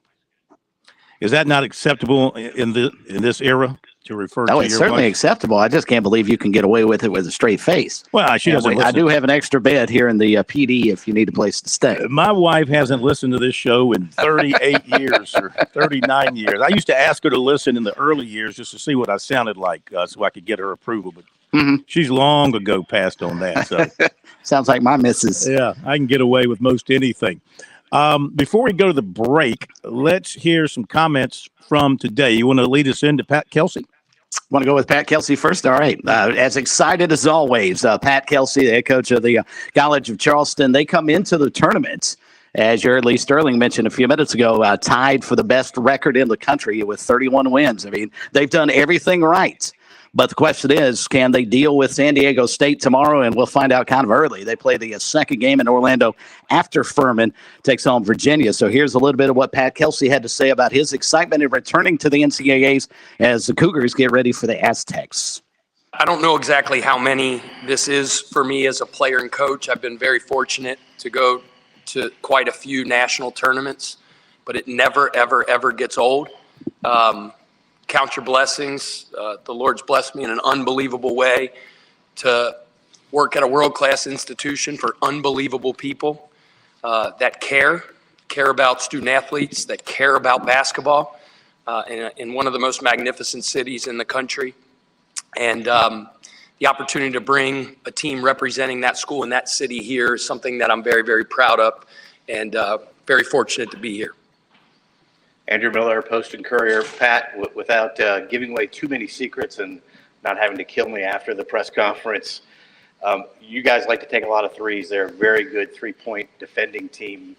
Is that not acceptable in this era? To refer to it's certainly acceptable. I just can't believe you can get away with it with a straight face. Well, she doesn't listen. I do have an extra bed here in the PD if you need a place to stay. My wife hasn't listened to this show in 38 years or 39 years. I used to ask her to listen in the early years just to see what I sounded like so I could get her approval. But she's long ago passed on that. So sounds like my missus. Yeah, I can get away with most anything. Before we go to the break, let's hear some comments from today. You want to lead us into Pat Kelsey? Want to go with Pat Kelsey first? All right. As excited as always, Pat Kelsey, the head coach of the College of Charleston, they come into the tournament, as you heard Lee Sterling mentioned a few minutes ago, tied for the best record in the country with 31 wins. I mean, they've done everything right. But the question is, can they deal with San Diego State tomorrow? And we'll find out kind of early. They play the second game in Orlando after Furman takes on Virginia. So here's a little bit of what Pat Kelsey had to say about his excitement in returning to the NCAAs as the Cougars get ready for the Aztecs. I don't know exactly how many this is for me as a player and coach. I've been very fortunate to go to quite a few national tournaments, but it never, ever, ever gets old. Count your blessings. The Lord's blessed me in an unbelievable way to work at a world-class institution for unbelievable people that care about student athletes, that care about basketball in one of the most magnificent cities in the country. And the opportunity to bring a team representing that school in that city here is something that I'm very, very proud of and very fortunate to be here. Andrew Miller, Post and Courier. Pat, without giving away too many secrets and not having to kill me after the press conference, you guys like to take a lot of threes. They're a very good three-point defending team.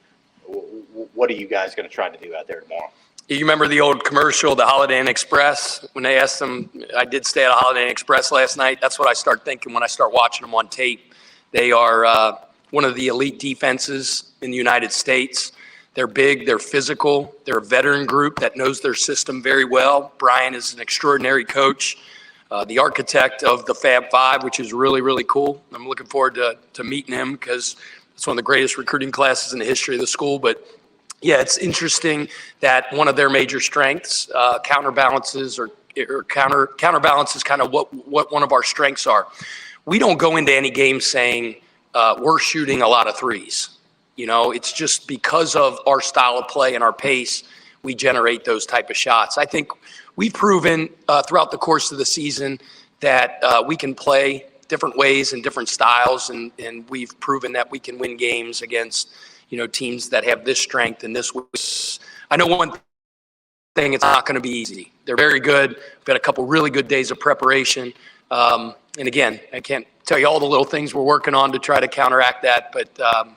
What are you guys going to try to do out there tomorrow? You remember the old commercial, the Holiday Inn Express? When they asked them, I did stay at a Holiday Inn Express last night. That's what I start thinking when I start watching them on tape. They are one of the elite defenses in the United States. They're big, they're physical, they're a veteran group that knows their system very well. Brian is an extraordinary coach, the architect of the Fab Five, which is really, really cool. I'm looking forward to meeting him because it's one of the greatest recruiting classes in the history of the school. But yeah, it's interesting that one of their major strengths counterbalances kind of what one of our strengths are. We don't go into any game saying we're shooting a lot of threes. You know, it's just because of our style of play and our pace, we generate those type of shots. I think we've proven throughout the course of the season that we can play different ways and different styles, and we've proven that we can win games against, teams that have this strength and this. I know one thing, it's not going to be easy. They're very good. We've got a couple really good days of preparation. And again, I can't tell you all the little things we're working on to try to counteract that. But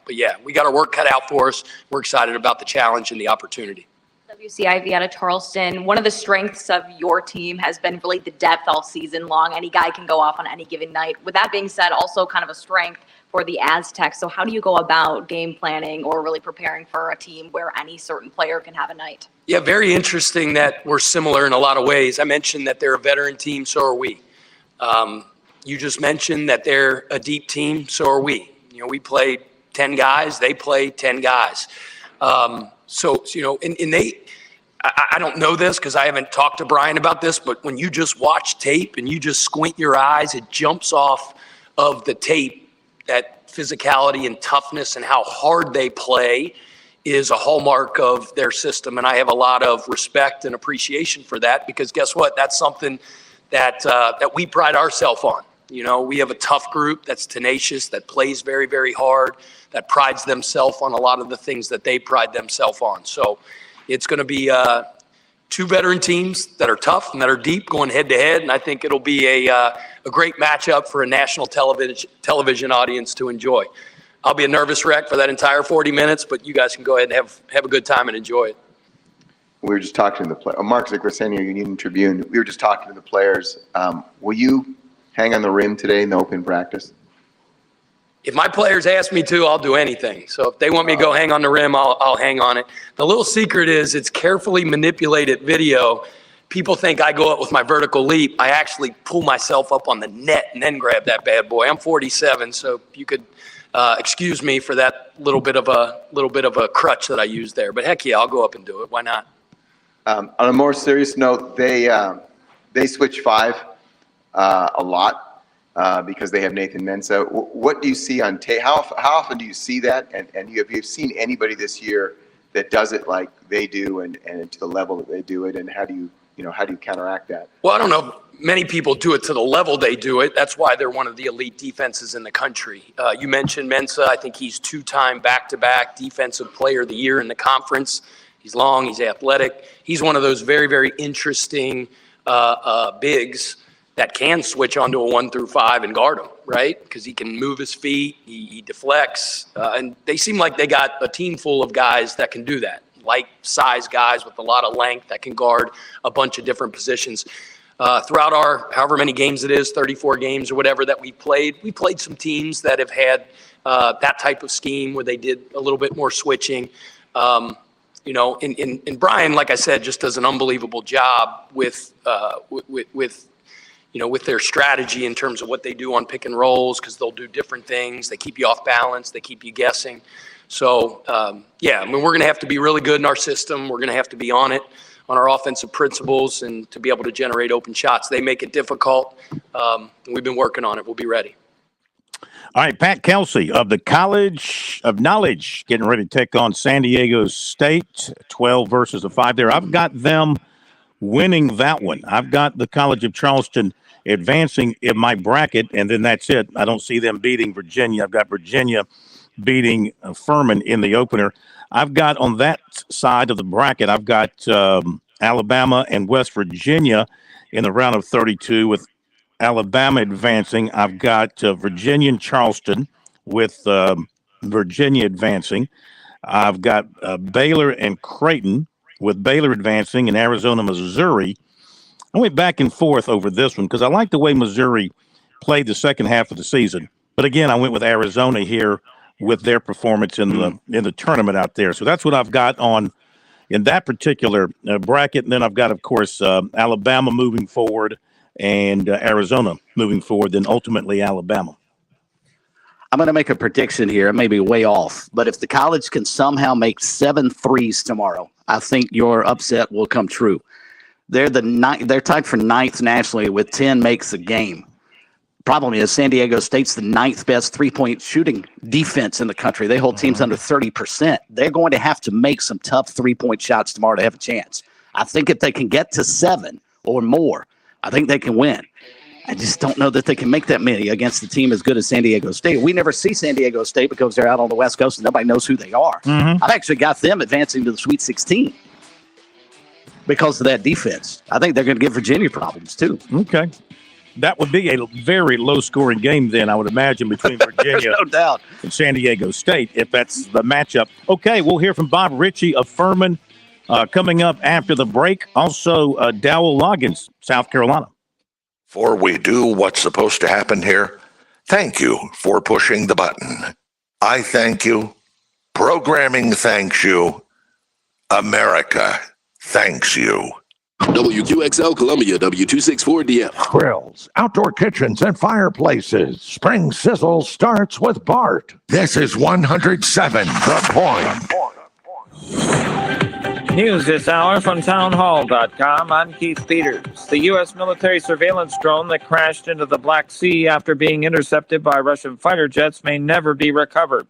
yeah, we got our work cut out for us. We're excited about the challenge and the opportunity. WCIV out of Charleston. One of the strengths of your team has been really the depth all season long. Any guy can go off on any given night. With that being said, also kind of a strength for the Aztecs. So how do you go about game planning or really preparing for a team where any certain player can have a night? Yeah, very interesting that we're similar in a lot of ways. I mentioned that they're a veteran team, so are we. You just mentioned that they're a deep team, so are we. We play 10 guys, they play 10 guys. So I don't know this because I haven't talked to Brian about this, but when you just watch tape and you just squint your eyes, it jumps off of the tape that physicality and toughness and how hard they play is a hallmark of their system. And I have a lot of respect and appreciation for that because guess what? That's something that we pride ourselves on. We have a tough group that's tenacious, that plays very, very hard, that prides themselves on a lot of the things that they pride themselves on. So it's going to be two veteran teams that are tough and that are deep going head to head. And I think it'll be a great matchup for a national television audience to enjoy. I'll be a nervous wreck for that entire 40 minutes, but you guys can go ahead and have a good time and enjoy it. We were just talking to the Mark Zickersenio, Union Tribune. We were just talking to the players. Will you hang on the rim today in the open practice? If my players ask me to, I'll do anything. So if they want me to go hang on the rim, I'll hang on it. The little secret is it's carefully manipulated video. People think I go up with my vertical leap. I actually pull myself up on the net and then grab that bad boy. I'm 47, so you could excuse me for that little bit of a crutch that I use there. But heck yeah, I'll go up and do it. Why not? On a more serious note, they switch five a lot. Because they have Nathan Mensah. What do you see on tape? How often do you see that? And have you seen anybody this year that does it like they do and to the level that they do it? And how do you counteract that? Well, I don't know. Many people do it to the level they do it. That's why they're one of the elite defenses in the country. You mentioned Mensah. I think he's two-time back-to-back Defensive Player of the Year in the conference. He's long. He's athletic. He's one of those very, very interesting bigs that can switch onto a 1 through 5 and guard him, right? Because he can move his feet, he deflects, and they seem like they got a team full of guys that can do that, light size guys with a lot of length that can guard a bunch of different positions. Throughout our however many games it is, 34 games or whatever that we played some teams that have had that type of scheme where they did a little bit more switching. And Brian, like I said, just does an unbelievable job with their strategy in terms of what they do on pick and rolls, because they'll do different things. They keep you off balance. They keep you guessing. So, we're going to have to be really good in our system. We're going to have to be on it, on our offensive principles, and to be able to generate open shots. They make it difficult. We've been working on it. We'll be ready. All right, Pat Kelsey of the College of Knowledge getting ready to take on San Diego State, 12 versus a 5 there. I've got them winning that one. I've got the College of Charleston advancing in my bracket, and then that's it. I don't see them beating Virginia. I've got Virginia beating Furman in the opener. I've got on that side of the bracket, I've got Alabama and West Virginia in the round of 32 with Alabama advancing. I've got Virginia and Charleston with Virginia advancing. I've got Baylor and Creighton with Baylor advancing and Arizona, Missouri. I went back and forth over this one because I like the way Missouri played the second half of the season. But again, I went with Arizona here with their performance in the tournament out there. So that's what I've got on in that particular bracket. And then I've got, of course, Alabama moving forward and Arizona moving forward, then ultimately Alabama. I'm going to make a prediction here. It may be way off, but if the college can somehow make 7 threes tomorrow, I think your upset will come true. They're tied for 9th nationally with 10 makes a game. Problem is San Diego State's the 9th best three-point shooting defense in the country. They hold teams under 30%. They're going to have to make some tough three-point shots tomorrow to have a chance. I think if they can get to 7 or more, I think they can win. I just don't know that they can make that many against a team as good as San Diego State. We never see San Diego State because they're out on the West Coast and nobody knows who they are. I've actually got them advancing to the Sweet 16 because of that defense. I think they're going to give Virginia problems too. Okay. That would be a very low-scoring game then, I would imagine, between Virginia no doubt. and San Diego State, if that's the matchup. Okay, we'll hear from Bob Ritchie of Furman coming up after the break. Also, Dowell Loggins, South Carolina. Before we do what's supposed to happen here, thank you for pushing the button. I thank you. Programming thanks you. America thanks you. WQXL Columbia, W264DF. Grills, outdoor kitchens, and fireplaces. Spring Sizzle starts with Bart. This is 107 The Point. News this hour from townhall.com. I'm Keith Peters. The U.S. military surveillance drone that crashed into the Black Sea after being intercepted by Russian fighter jets may never be recovered.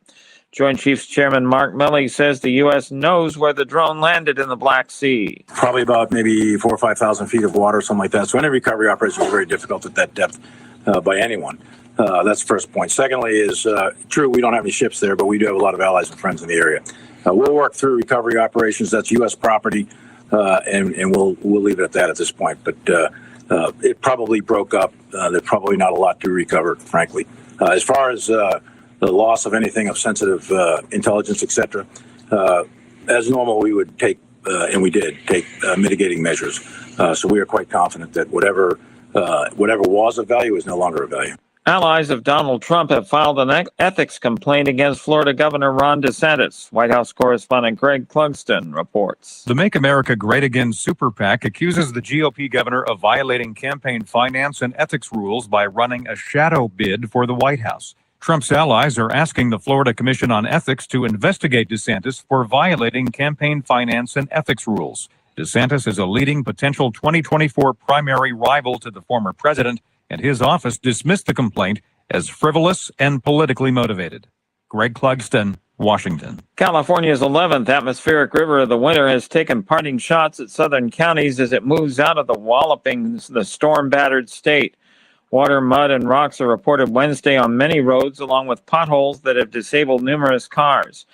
Joint Chiefs Chairman Mark Milley says the U.S. knows where the drone landed in the Black Sea. Probably about maybe 4,000 or 5,000 feet of water, something like that. So any recovery operation is very difficult at that depth by anyone. That's the first point. Secondly is, true, we don't have any ships there, but we do have a lot of allies and friends in the area. We'll work through recovery operations. That's U.S. property, and we'll leave it at that at this point. But it probably broke up. There's probably not a lot to recover, frankly. As far as the loss of anything of sensitive intelligence, etc., as normal, we would take, and we did take mitigating measures. So we are quite confident that whatever was of value is no longer of value. Allies of Donald Trump have filed an ethics complaint against Florida Governor Ron DeSantis. White House correspondent Greg Clugston reports. The Make America Great Again super PAC accuses the GOP governor of violating campaign finance and ethics rules by running a shadow bid for the White House. Trump's allies are asking the Florida Commission on Ethics to investigate DeSantis for violating campaign finance and ethics rules. DeSantis is a leading potential 2024 primary rival to the former president, and his office dismissed the complaint as frivolous and politically motivated. Greg Clugston, Washington. California's 11th atmospheric river of the winter has taken parting shots at southern counties as it moves out of the walloping the storm-battered state. Water, mud, and rocks are reported Wednesday on many roads, along with potholes that have disabled numerous cars.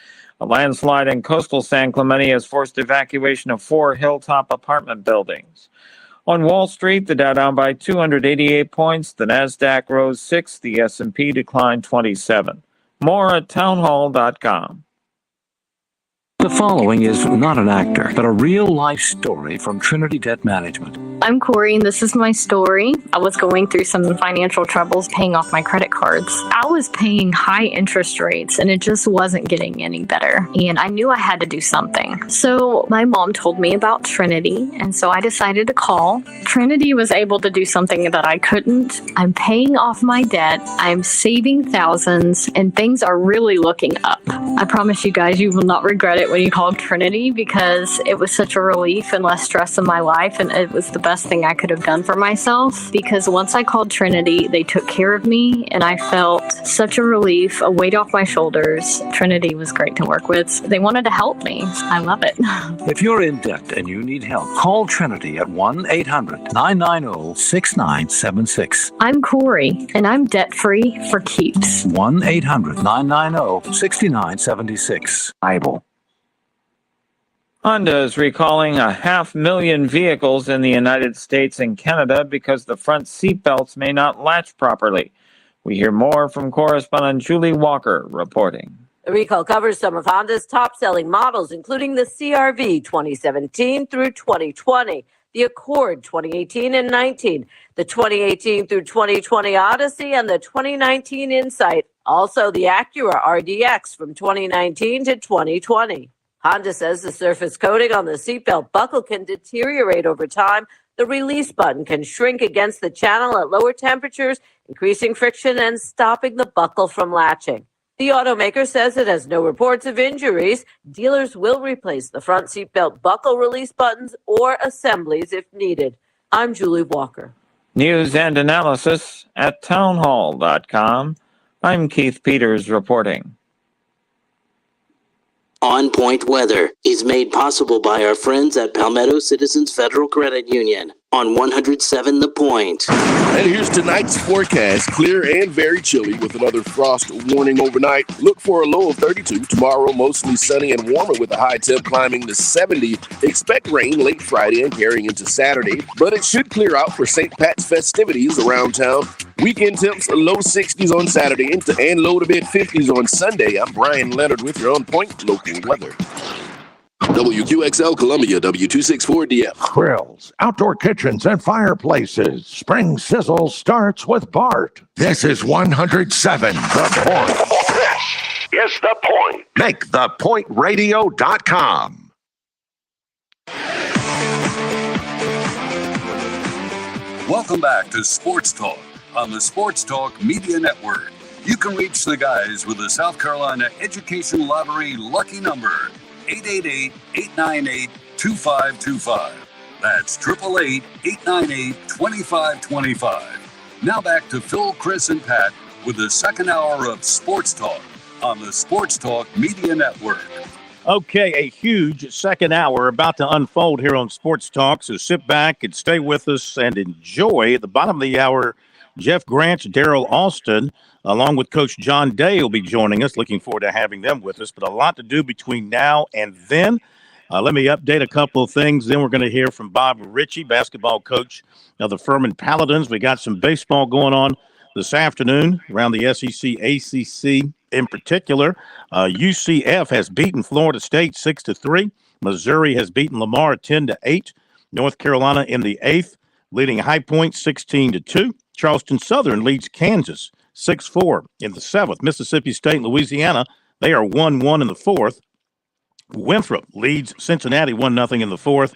A landslide in coastal San Clemente has forced evacuation of 4 hilltop apartment buildings. On Wall Street, the Dow down by 288 points, the Nasdaq rose 6, the S&P declined 27. More at townhall.com. The following is not an actor, but a real-life story from Trinity Debt Management. I'm Corey, and this is my story. I was going through some financial troubles paying off my credit cards. I was paying high interest rates, and it just wasn't getting any better. And I knew I had to do something. So my mom told me about Trinity, and so I decided to call. Trinity was able to do something that I couldn't. I'm paying off my debt. I'm saving thousands, and things are really looking up. I promise you guys, you will not regret it when you call Trinity, because it was such a relief and less stress in my life, and it was the best thing I could have done for myself, because once I called Trinity, they took care of me, and I felt such a relief, a weight off my shoulders. Trinity was great to work with. They wanted to help me. I love it. If you're in debt and you need help, call Trinity at 1-800-990-6976. I'm Corey, and I'm debt-free for keeps. 1-800-990-6976. Bible. Honda is recalling 500,000 vehicles in the United States and Canada because the front seat belts may not latch properly. We hear more from correspondent Julie Walker reporting. The recall covers some of Honda's top-selling models, including the CR-V 2017 through 2020, the Accord 2018 and 19, the 2018 through 2020 Odyssey, and the 2019 Insight. Also, the Acura RDX from 2019 to 2020. Honda says the surface coating on the seatbelt buckle can deteriorate over time. The release button can shrink against the channel at lower temperatures, increasing friction and stopping the buckle from latching. The automaker says it has no reports of injuries. Dealers will replace the front seatbelt buckle release buttons or assemblies if needed. I'm Julie Walker. News and analysis at townhall.com. I'm Keith Peters reporting. On Point Weather is made possible by our friends at Palmetto Citizens Federal Credit Union on 107 The Point. And here's tonight's forecast. Clear and very chilly with another frost warning overnight. Look for a low of 32. Tomorrow, mostly sunny and warmer with a high temp climbing to 70. Expect rain late Friday and carrying into Saturday, but it should clear out for St. Pat's festivities around town. Weekend temps low 60s on Saturday and low to mid 50s on Sunday. I'm Brian Leonard with your On Point local weather. WQXL Columbia, W264DF. Grills, outdoor kitchens, and fireplaces. Spring Sizzle starts with Bart. This is 107 The Point. This is The Point. Make thepointradio.com. Welcome back to Sports Talk on the Sports Talk Media Network. You can reach the guys with the South Carolina Education Lottery lucky number. 888-898-2525. That's 888-898-2525. Now back to Phil, Chris, and Pat with the second hour of Sports Talk on the Sports Talk Media Network. Okay, a huge second hour about to unfold here on Sports Talk, so sit back and stay with us and enjoy. At the bottom of the hour, Jeff Grant, Daryl Austin, along with Coach John Day will be joining us. Looking forward to having them with us, but a lot to do between now and then. Let me update a couple of things. Then we're going to hear from Bob Ritchie, basketball coach of the Furman Paladins. We got some baseball going on this afternoon around the SEC, ACC in particular. UCF has beaten Florida State 6-3. Missouri has beaten Lamar 10-8. North Carolina in the 8th, leading High Point 16-2. Charleston Southern leads Kansas 6-4 in the 7th. Mississippi State and Louisiana, they are 1-1 in the 4th. Winthrop leads Cincinnati 1-0 in the 4th.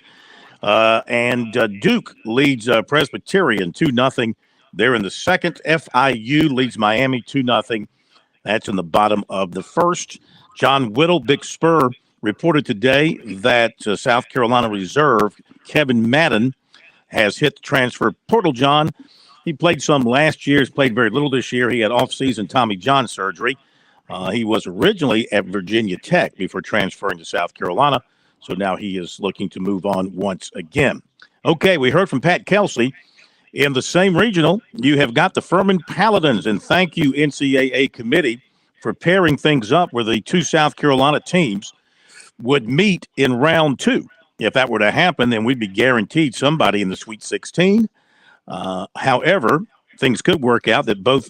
And Duke leads Presbyterian 2-0. They're in the 2nd. FIU leads Miami 2-0. That's in the bottom of the 1st. John Whittle, Big Spur, reported today that South Carolina reserve Kevin Madden has hit the transfer portal, John. He played some last year. He's played very little this year. He had off-season Tommy John surgery. He was originally at Virginia Tech before transferring to South Carolina. So now he is looking to move on once again. Okay, we heard from Pat Kelsey. In the same regional, you have got the Furman Paladins. And thank you, NCAA committee, for pairing things up where the two South Carolina teams would meet in round 2. If that were to happen, then we'd be guaranteed somebody in the Sweet 16. However, things could work out that both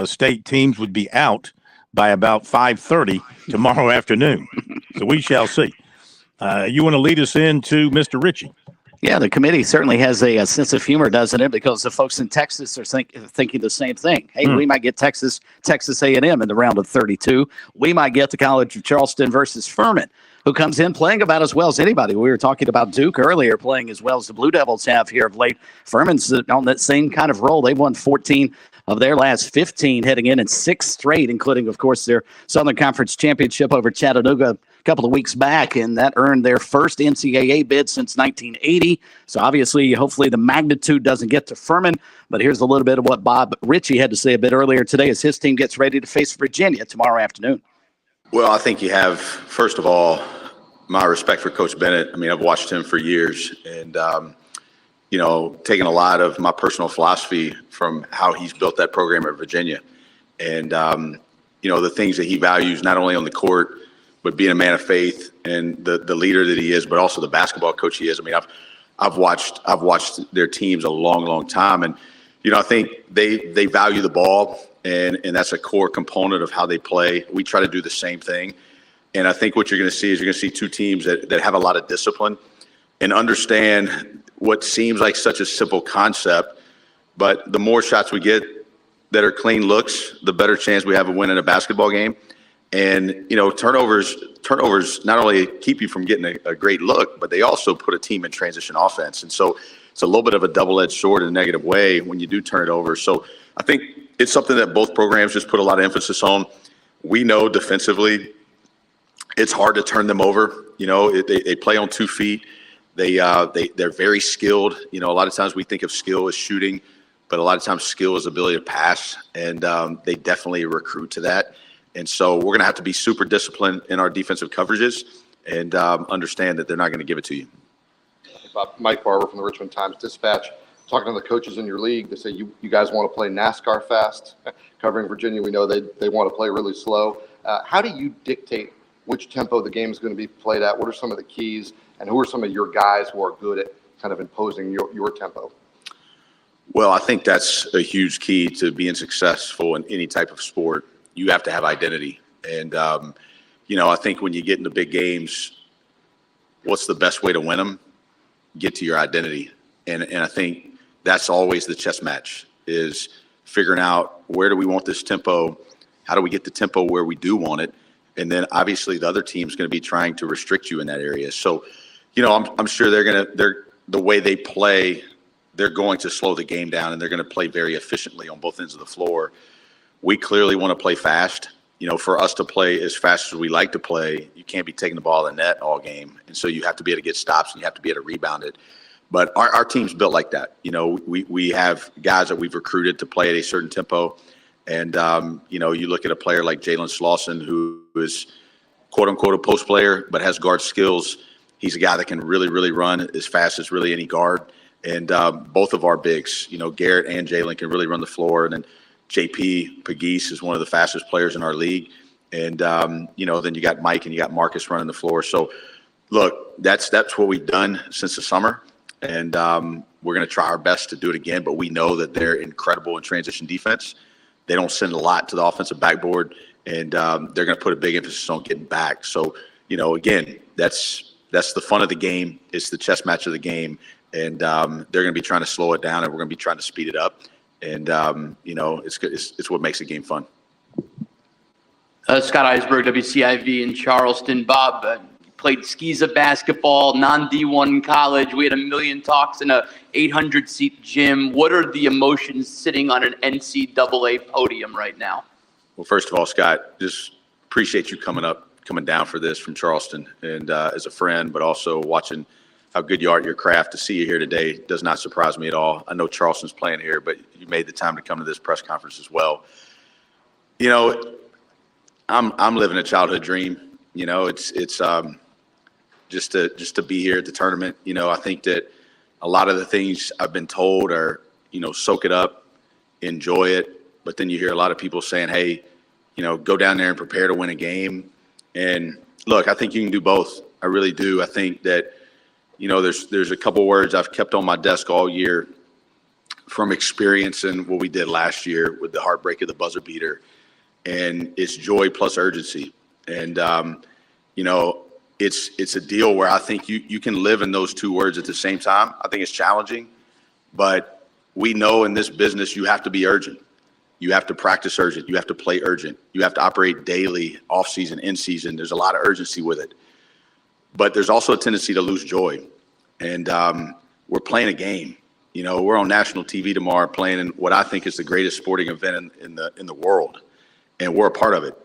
state teams would be out by about 5:30 tomorrow afternoon. So we shall see. You want to lead us into Mr. Ritchie? Yeah, the committee certainly has a sense of humor, doesn't it? Because the folks in Texas are thinking the same thing. Hey, we might get Texas A&M in the round of 32. We might get the College of Charleston versus Furman, who comes in playing about as well as anybody. We were talking about Duke earlier, playing as well as the Blue Devils have here of late. Furman's on that same kind of roll. They've won 14 of their last 15 heading in 6 straight, including, of course, their Southern Conference Championship over Chattanooga a couple of weeks back, and that earned their first NCAA bid since 1980. So obviously, hopefully the magnitude doesn't get to Furman, but here's a little bit of what Bob Ritchie had to say a bit earlier today as his team gets ready to face Virginia tomorrow afternoon. Well, I think you have, first of all, my respect for Coach Bennett. I mean, I've watched him for years, and taking a lot of my personal philosophy from how he's built that program at Virginia. And, the things that he values not only on the court, but being a man of faith and the leader that he is, but also the basketball coach he is. I mean, I've watched their teams a long, long time. And, I think they value the ball and that's a core component of how they play. We try to do the same thing. And I think what you're going to see is you're going to see two teams that have a lot of discipline and understand what seems like such a simple concept. But the more shots we get that are clean looks, the better chance we have of winning a basketball game. And, you know, turnovers not only keep you from getting a great look, but they also put a team in transition offense. And so it's a little bit of a double-edged sword in a negative way when you do turn it over. So I think it's something that both programs just put a lot of emphasis on. We know defensively it's hard to turn them over. You know, they play on 2 feet. They're very skilled. You know, a lot of times we think of skill as shooting, but a lot of times skill is ability to pass, and they definitely recruit to that. And so we're going to have to be super disciplined in our defensive coverages and understand that they're not going to give it to you. Mike Barber from the Richmond Times-Dispatch. Talking to the coaches in your league, they say you guys want to play NASCAR fast. Covering Virginia, we know they want to play really slow. How do you dictate which tempo the game is going to be played at? What are some of the keys, and who are some of your guys who are good at kind of imposing your tempo? Well, I think that's a huge key to being successful in any type of sport. You have to have identity. And, you know, I think when you get into big games, what's the best way to win them? Get to your identity. And I think that's always the chess match, is figuring out where do we want this tempo? How do we get the tempo where we do want it? And then obviously the other team's going to be trying to restrict you in that area. So, you know, I'm sure the way they play, they're going to slow the game down, and they're going to play very efficiently on both ends of the floor. We clearly want to play fast. You know, for us to play as fast as we like to play, you can't be taking the ball in the net all game. And so you have to be able to get stops, and you have to be able to rebound it. But our team's built like that. You know, we have guys that we've recruited to play at a certain tempo. And, you know, you look at a player like Jalen Slauson, who is quote unquote a post player, but has guard skills. He's a guy that can really, really run as fast as really any guard. And both of our bigs, you know, Garrett and Jalen can really run the floor. And then JP Pegues is one of the fastest players in our league. And, you know, then you got Mike and you got Marcus running the floor. So, look, that's what we've done since the summer. And we're going to try our best to do it again. But we know that they're incredible in transition defense. They don't send a lot to the offensive backboard. And they're going to put a big emphasis on getting back. So, you know, again, that's the fun of the game. It's the chess match of the game. And they're going to be trying to slow it down, and we're going to be trying to speed it up. And, you know, it's what makes the game fun. Scott Eisberg, WCIV in Charleston. Bob, played Skiza basketball, non-D1 in college. We had a million talks in a 800-seat gym. What are the emotions sitting on an NCAA podium right now? Well, first of all, Scott, just appreciate you coming down for this from Charleston, and as a friend, but also watching how good you are at your craft. To see you here today does not surprise me at all. I know Charleston's playing here, but you made the time to come to this press conference as well. You know, I'm living a childhood dream. You know, it's just to be here at the tournament. You know, I think that a lot of the things I've been told are, you know, soak it up, enjoy it. But then you hear a lot of people saying, hey, you know, go down there and prepare to win a game. And look, I think you can do both. I really do. I think that, you know, there's a couple words I've kept on my desk all year from experience and what we did last year with the heartbreak of the buzzer beater. And it's joy plus urgency. And, you know, it's a deal where I think you can live in those two words at the same time. I think it's challenging, but we know in this business you have to be urgent. You have to practice urgent. You have to play urgent. You have to operate daily, off season, in season. There's a lot of urgency with it. But there's also a tendency to lose joy. And we're playing a game. You know, we're on national TV tomorrow playing in what I think is the greatest sporting event in the world. And we're a part of it.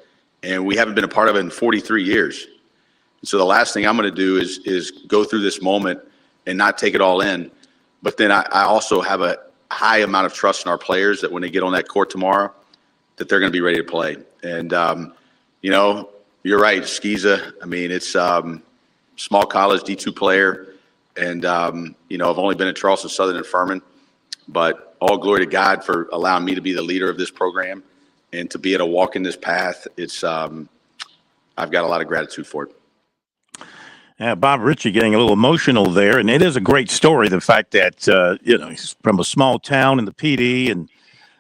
And we haven't been a part of it in 43 years. So the last thing I'm going to do is go through this moment and not take it all in. But then I also have a high amount of trust in our players that when they get on that court tomorrow, that they're going to be ready to play. And, you know, you're right, Skiza. I mean, it's small college D2 player. And, you know, I've only been at Charleston Southern and Furman. But all glory to God for allowing me to be the leader of this program and to be able to walk in this path. It's I've got a lot of gratitude for it. Yeah, Bob Ritchie getting a little emotional there, and it is a great story. The fact that you know, he's from a small town in the PD, and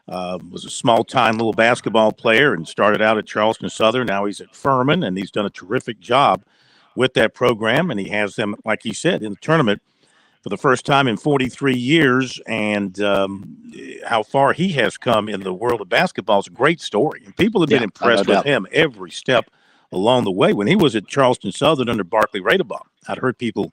Was a small-time little basketball player and started out at Charleston Southern. Now he's at Furman, and he's done a terrific job with that program, and he has them, like he said, in the tournament for the first time in 43 years. And how far he has come in the world of basketball is a great story. And people have been impressed with him every step along the way. When he was at Charleston Southern under Barkley Radebaugh, I'd heard people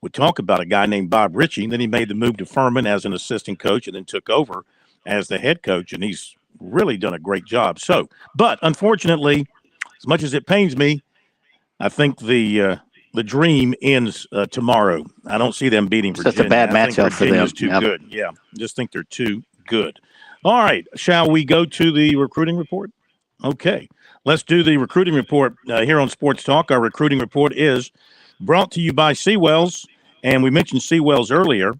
would talk about a guy named Bob Ritchie. And then he made the move to Furman as an assistant coach and then took over as the head coach. And he's really done a great job. So, but unfortunately, as much as it pains me, I think the dream ends tomorrow. I don't see them beating Virginia. It's just a bad matchup for them. Virginia's too good. Yeah, just think they're too good. All right, shall we go to the recruiting report? Okay, let's do the recruiting report here on Sports Talk. Our recruiting report is brought to you by Seawells, and we mentioned Seawells earlier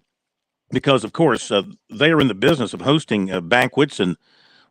because, of course, they are in the business of hosting banquets and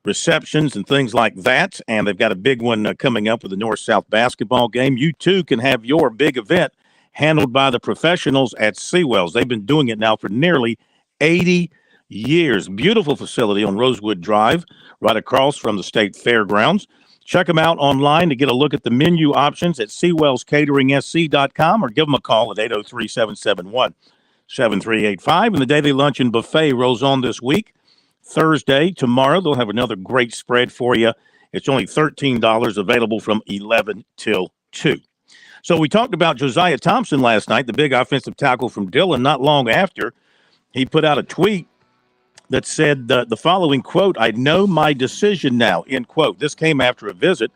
receptions and things like that, and they've got a big one coming up with the North-South basketball game. You, too, can have your big event handled by the professionals at Seawells. They've been doing it now for nearly 80 years. Beautiful facility on Rosewood Drive, right across from the State Fairgrounds. Check them out online to get a look at the menu options at SeawellsCateringSC.com or give them a call at 803-771-7385. And the Daily Luncheon Buffet rolls on this week. Thursday, tomorrow, they'll have another great spread for you. It's only $13, available from 11 till 2. So we talked about Josiah Thompson last night, the big offensive tackle from Dillon. Not long after, he put out a tweet that said the following quote, "I know my decision now," end quote. This came after a visit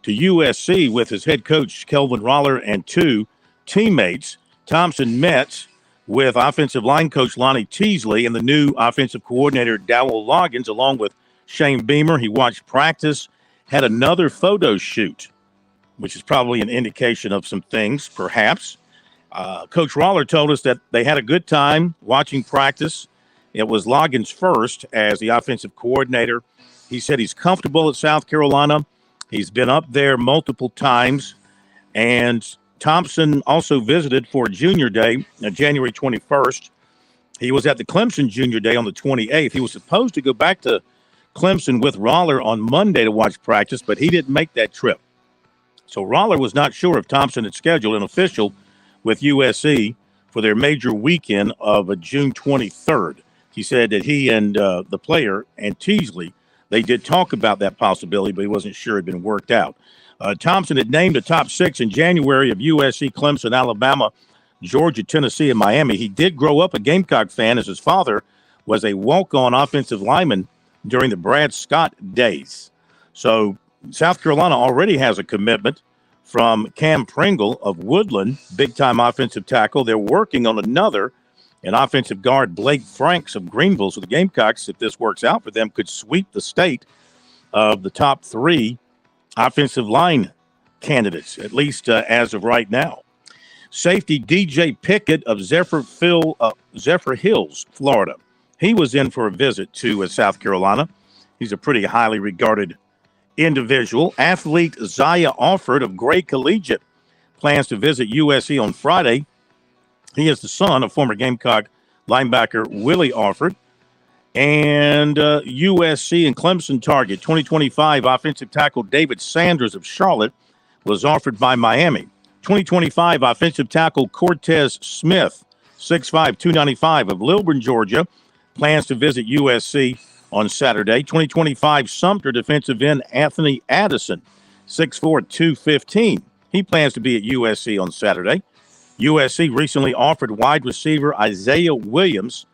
to USC with his head coach, Kelvin Roller, and 2 teammates. Thompson met with offensive line coach Lonnie Teasley and the new offensive coordinator Dowell Loggins, along with Shane Beamer. He watched practice, had another photo shoot, which is probably an indication of some things, perhaps. Coach Roller told us that they had a good time watching practice. It was Loggins first as the offensive coordinator. He said he's comfortable at South Carolina. He's been up there multiple times, and Thompson also visited for Junior Day on January 21st. He was at the Clemson Junior Day on the 28th. He was supposed to go back to Clemson with Roller on Monday to watch practice, but he didn't make that trip. So Roller was not sure if Thompson had scheduled an official with USC for their major weekend of June 23rd. He said that he and the player and Teasley, they did talk about that possibility, but he wasn't sure it had been worked out. Thompson had named the top 6 in January of USC, Clemson, Alabama, Georgia, Tennessee, and Miami. He did grow up a Gamecock fan as his father was a walk-on offensive lineman during the Brad Scott days. So South Carolina already has a commitment from Cam Pringle of Woodland, big-time offensive tackle. They're working on another, an offensive guard, Blake Franks of Greenville. So the Gamecocks, if this works out for them, could sweep the state of the top 3 offensive line candidates, at least as of right now. Safety DJ Pickett of Zephyr Hills, Florida. He was in for a visit to South Carolina. He's a pretty highly regarded individual. Athlete Zaya Offord of Gray Collegiate plans to visit USC on Friday. He is the son of former Gamecock linebacker Willie Offord. And USC and Clemson target 2025 offensive tackle David Sanders of Charlotte was offered by Miami. 2025 offensive tackle Cortez Smith, 6'5", 295 of Lilburn, Georgia, plans to visit USC on Saturday. 2025 Sumter defensive end Anthony Addison, 6'4", 215. He plans to be at USC on Saturday. USC recently offered wide receiver Isaiah Williams,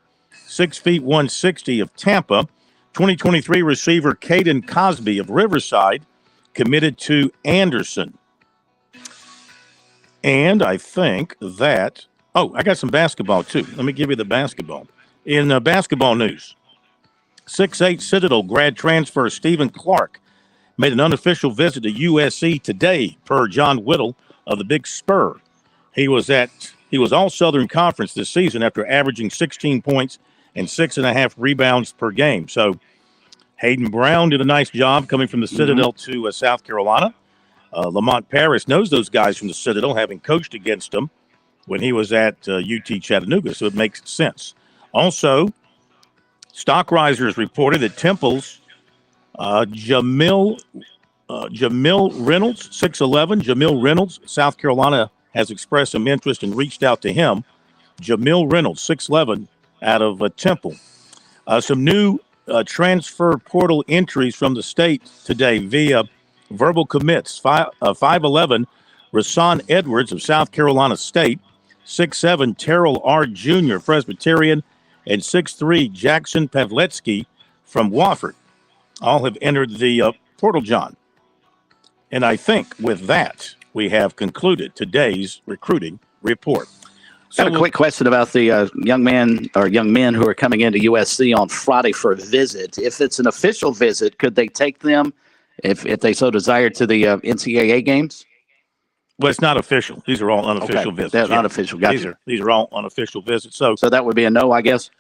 6 feet 160 of Tampa. 2023 receiver Caden Cosby of Riverside committed to Anderson. And I think that, I got some basketball too. Let me give you the basketball. In basketball news, 6'8" Citadel grad transfer Stephen Clark made an unofficial visit to USC today, per John Whittle of the Big Spur. He was all Southern Conference this season after averaging 16 points and 6.5 rebounds per game. So Hayden Brown did a nice job coming from the Citadel to South Carolina. Lamont Paris knows those guys from the Citadel, having coached against them when he was at UT Chattanooga, so it makes sense. Also, Stockrisers reported that Temple's Jamil Reynolds, 6'11". Jamil Reynolds, South Carolina has expressed some interest and reached out to him. Jamil Reynolds, 6'11", out of Temple. Some new transfer portal entries from the state today via verbal commits. 5'11", Rasan Edwards of South Carolina State. 6'7", Terrell R. Jr., Presbyterian. And 6'3", Jackson Pavletsky from Wofford. All have entered the portal, John. And I think with that, we have concluded today's recruiting report. Got a quick question about the young men who are coming into USC on Friday for a visit. If it's an official visit, could they take them, if they so desire, to the NCAA games? Well, it's not official. These are all unofficial visits. They're unofficial. Gotcha. These are all unofficial visits. So that would be a no, I guess?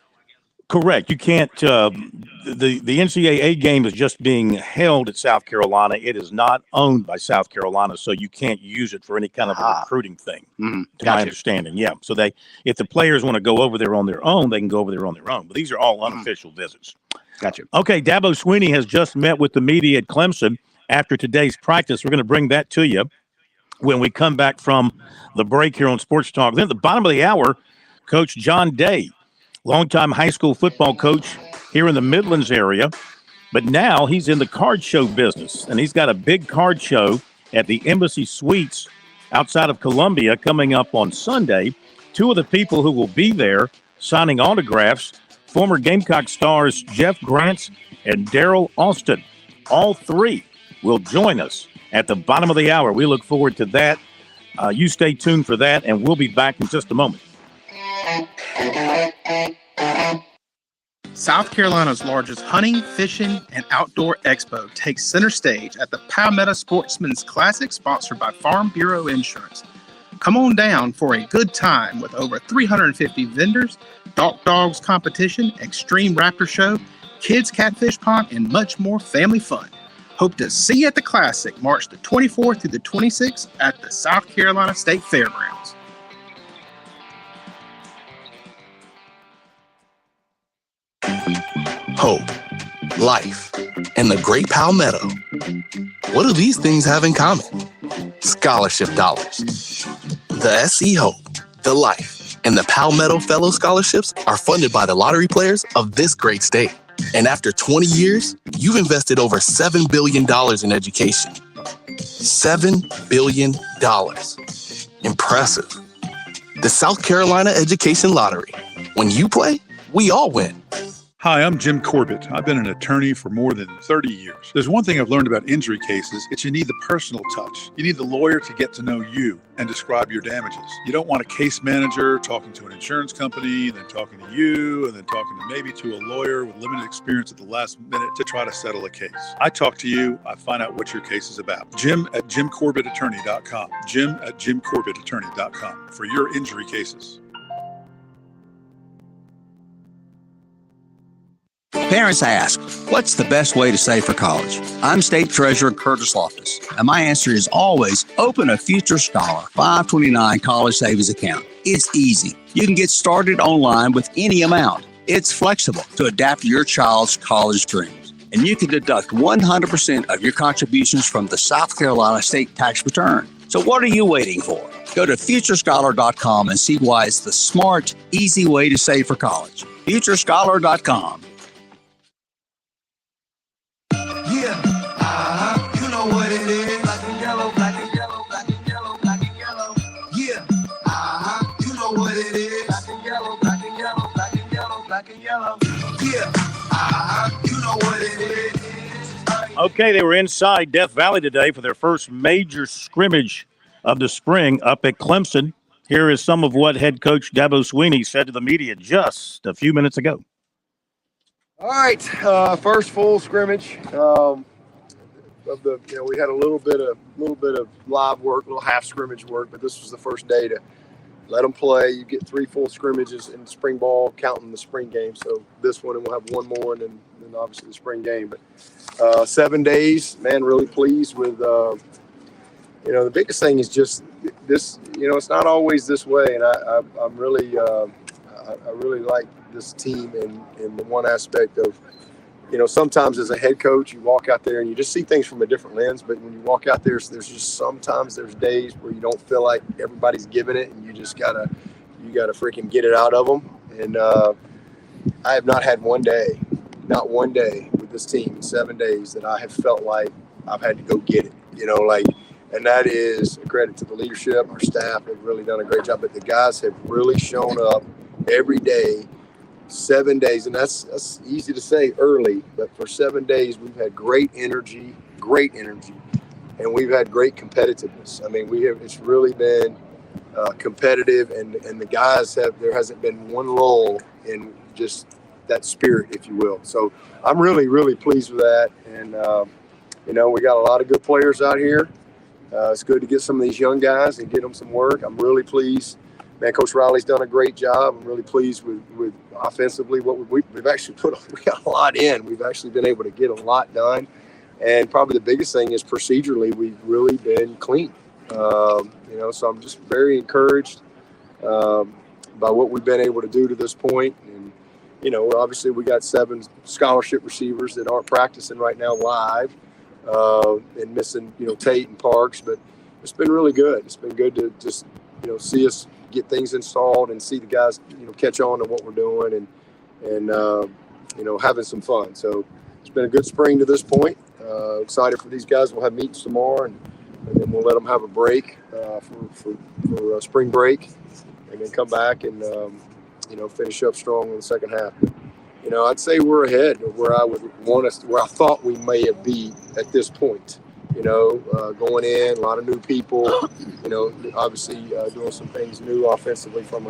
Correct. You can't. The NCAA game is just being held at South Carolina. It is not owned by South Carolina, so you can't use it for any kind of a recruiting thing. To my understanding, yeah. So if the players want to go over there on their own, they can go over there on their own. But these are all unofficial visits. Gotcha. Okay, Dabo Swinney has just met with the media at Clemson after today's practice. We're going to bring that to you when we come back from the break here on Sports Talk. Then at the bottom of the hour, Coach John Day, longtime high school football coach here in the Midlands area, but now he's in the card show business, and he's got a big card show at the Embassy Suites outside of Columbia coming up on Sunday. Two of the people who will be there signing autographs, former Gamecock stars Jeff Grants and Daryl Austin. All three will join us at the bottom of the hour. We look forward to that. You stay tuned for that, and we'll be back in just a moment. South Carolina's largest hunting, fishing, and outdoor expo takes center stage at the Palmetto Sportsman's Classic, sponsored by Farm Bureau Insurance. Come on down for a good time with over 350 vendors, dogs competition, extreme raptor show, kids catfish pond, and much more family fun. Hope to see you at the Classic, March the 24th through the 26th at the South Carolina State Fairgrounds. Hope, life, and the great Palmetto. What do these things have in common? Scholarship dollars. The SC Hope, the Life, and the Palmetto Fellow Scholarships are funded by the lottery players of this great state. And after 20 years, you've invested over $7 billion in education. $7 billion. Impressive. The South Carolina Education Lottery. When you play, we all win. Hi, I'm Jim Corbett. I've been an attorney for more than 30 years. There's one thing I've learned about injury cases. It's you need the personal touch. You need the lawyer to get to know you and describe your damages. You don't want a case manager talking to an insurance company, then talking to you, and then talking to maybe to a lawyer with limited experience at the last minute to try to settle a case. I talk to you, I find out what your case is about. Jim at JimCorbettAttorney.com. Jim at JimCorbettAttorney.com for your injury cases. Parents ask, what's the best way to save for college? I'm State Treasurer Curtis Loftus, and my answer is always open a Future Scholar 529 college savings account. It's easy. You can get started online with any amount. It's flexible to adapt to your child's college dreams. And you can deduct 100% of your contributions from the South Carolina state tax return. So what are you waiting for? Go to FutureScholar.com and see why it's the smart, easy way to save for college. FutureScholar.com. You know what it is. Black and yellow, black and yellow, black and yellow, black and yellow. Yeah. You know what it is. Black and yellow, black and yellow, black and yellow, black and yellow. Yeah. You know what it is. Okay, they were inside Death Valley today for their first major scrimmage of the spring up at Clemson. Here is some of what head coach Dabo Swinney said to the media just a few minutes ago. All right, first full scrimmage. We had a little bit of live work, a little half scrimmage work, but this was the first day to let them play. You get 3 full scrimmages in spring ball, counting the spring game. So this one, and we'll have one more, and then obviously the spring game. But 7 days, man, really pleased with. The biggest thing is just this. It's not always this way, and I'm really, I really like this team in the one aspect of sometimes as a head coach, you walk out there and you just see things from a different lens. But when you walk out there, there's just sometimes there's days where you don't feel like everybody's giving it, and you gotta freaking get it out of them. And I have not had not one day with this team in 7 days that I have felt like I've had to go get it. And that is a credit to the leadership. Our staff have really done a great job, but the guys have really shown up every day. 7 days, and that's easy to say early, but for 7 days we've had great energy, and we've had great competitiveness. I mean, it's really been competitive, and the guys there hasn't been one lull in just that spirit, if you will. So I'm really, really pleased with that, and we got a lot of good players out here. It's good to get some of these young guys and get them some work. I'm really pleased. Man, Coach Riley's done a great job. I'm really pleased with offensively what we've actually we got a lot in. We've actually been able to get a lot done. And probably the biggest thing is procedurally, we've really been clean. So I'm just very encouraged by what we've been able to do to this point. And, obviously we got 7 scholarship receivers that aren't practicing right now live and missing, Tate and Parks. But it's been really good. It's been good to just, see us get things installed and see the guys, catch on to what we're doing and having some fun. So it's been a good spring to this point. Excited for these guys. We'll have meetings tomorrow, and then we'll let them have a break for spring break, and then come back and finish up strong in the second half. But, I'd say we're ahead of where I would want us, where I thought we may have been at this point. Going in, a lot of new people, obviously doing some things new offensively from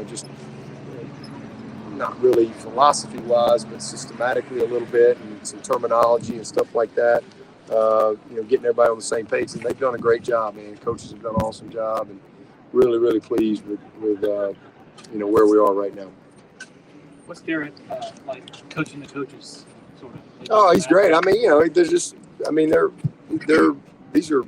not really philosophy-wise, but systematically a little bit, and some terminology and stuff like that. Getting everybody on the same page, and they've done a great job, man. Coaches have done an awesome job, and really, really pleased with where we are right now. What's Garrett like coaching the coaches, sort of? Oh, he's great. I mean, there's just, these are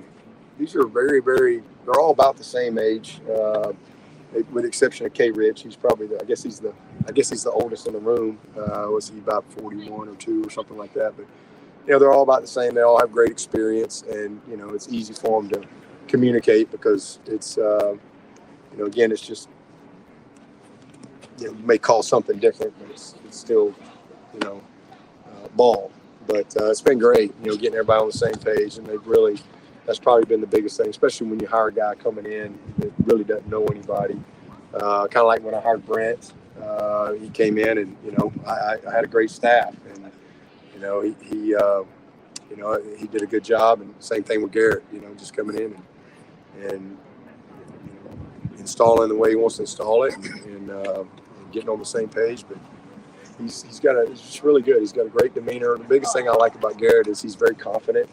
very, very, they're all about the same age, with the exception of K Rich. He's probably I guess he's the oldest in the room. Was he about 41 or 2 or something like that? But, they're all about the same. They all have great experience, and, it's easy for them to communicate because it's, again, it's just, you may call something different, but it's still, ball. But it's been great, getting everybody on the same page, and that's probably been the biggest thing, especially when you hire a guy coming in that really doesn't know anybody. Kind of like when I hired Brent, he came in, and I had a great staff, and he did a good job, and same thing with Garrett, just coming in and installing the way he wants to install it, and getting on the same page, but. He's just really good. He's got a great demeanor. The biggest thing I like about Garrett is he's very confident,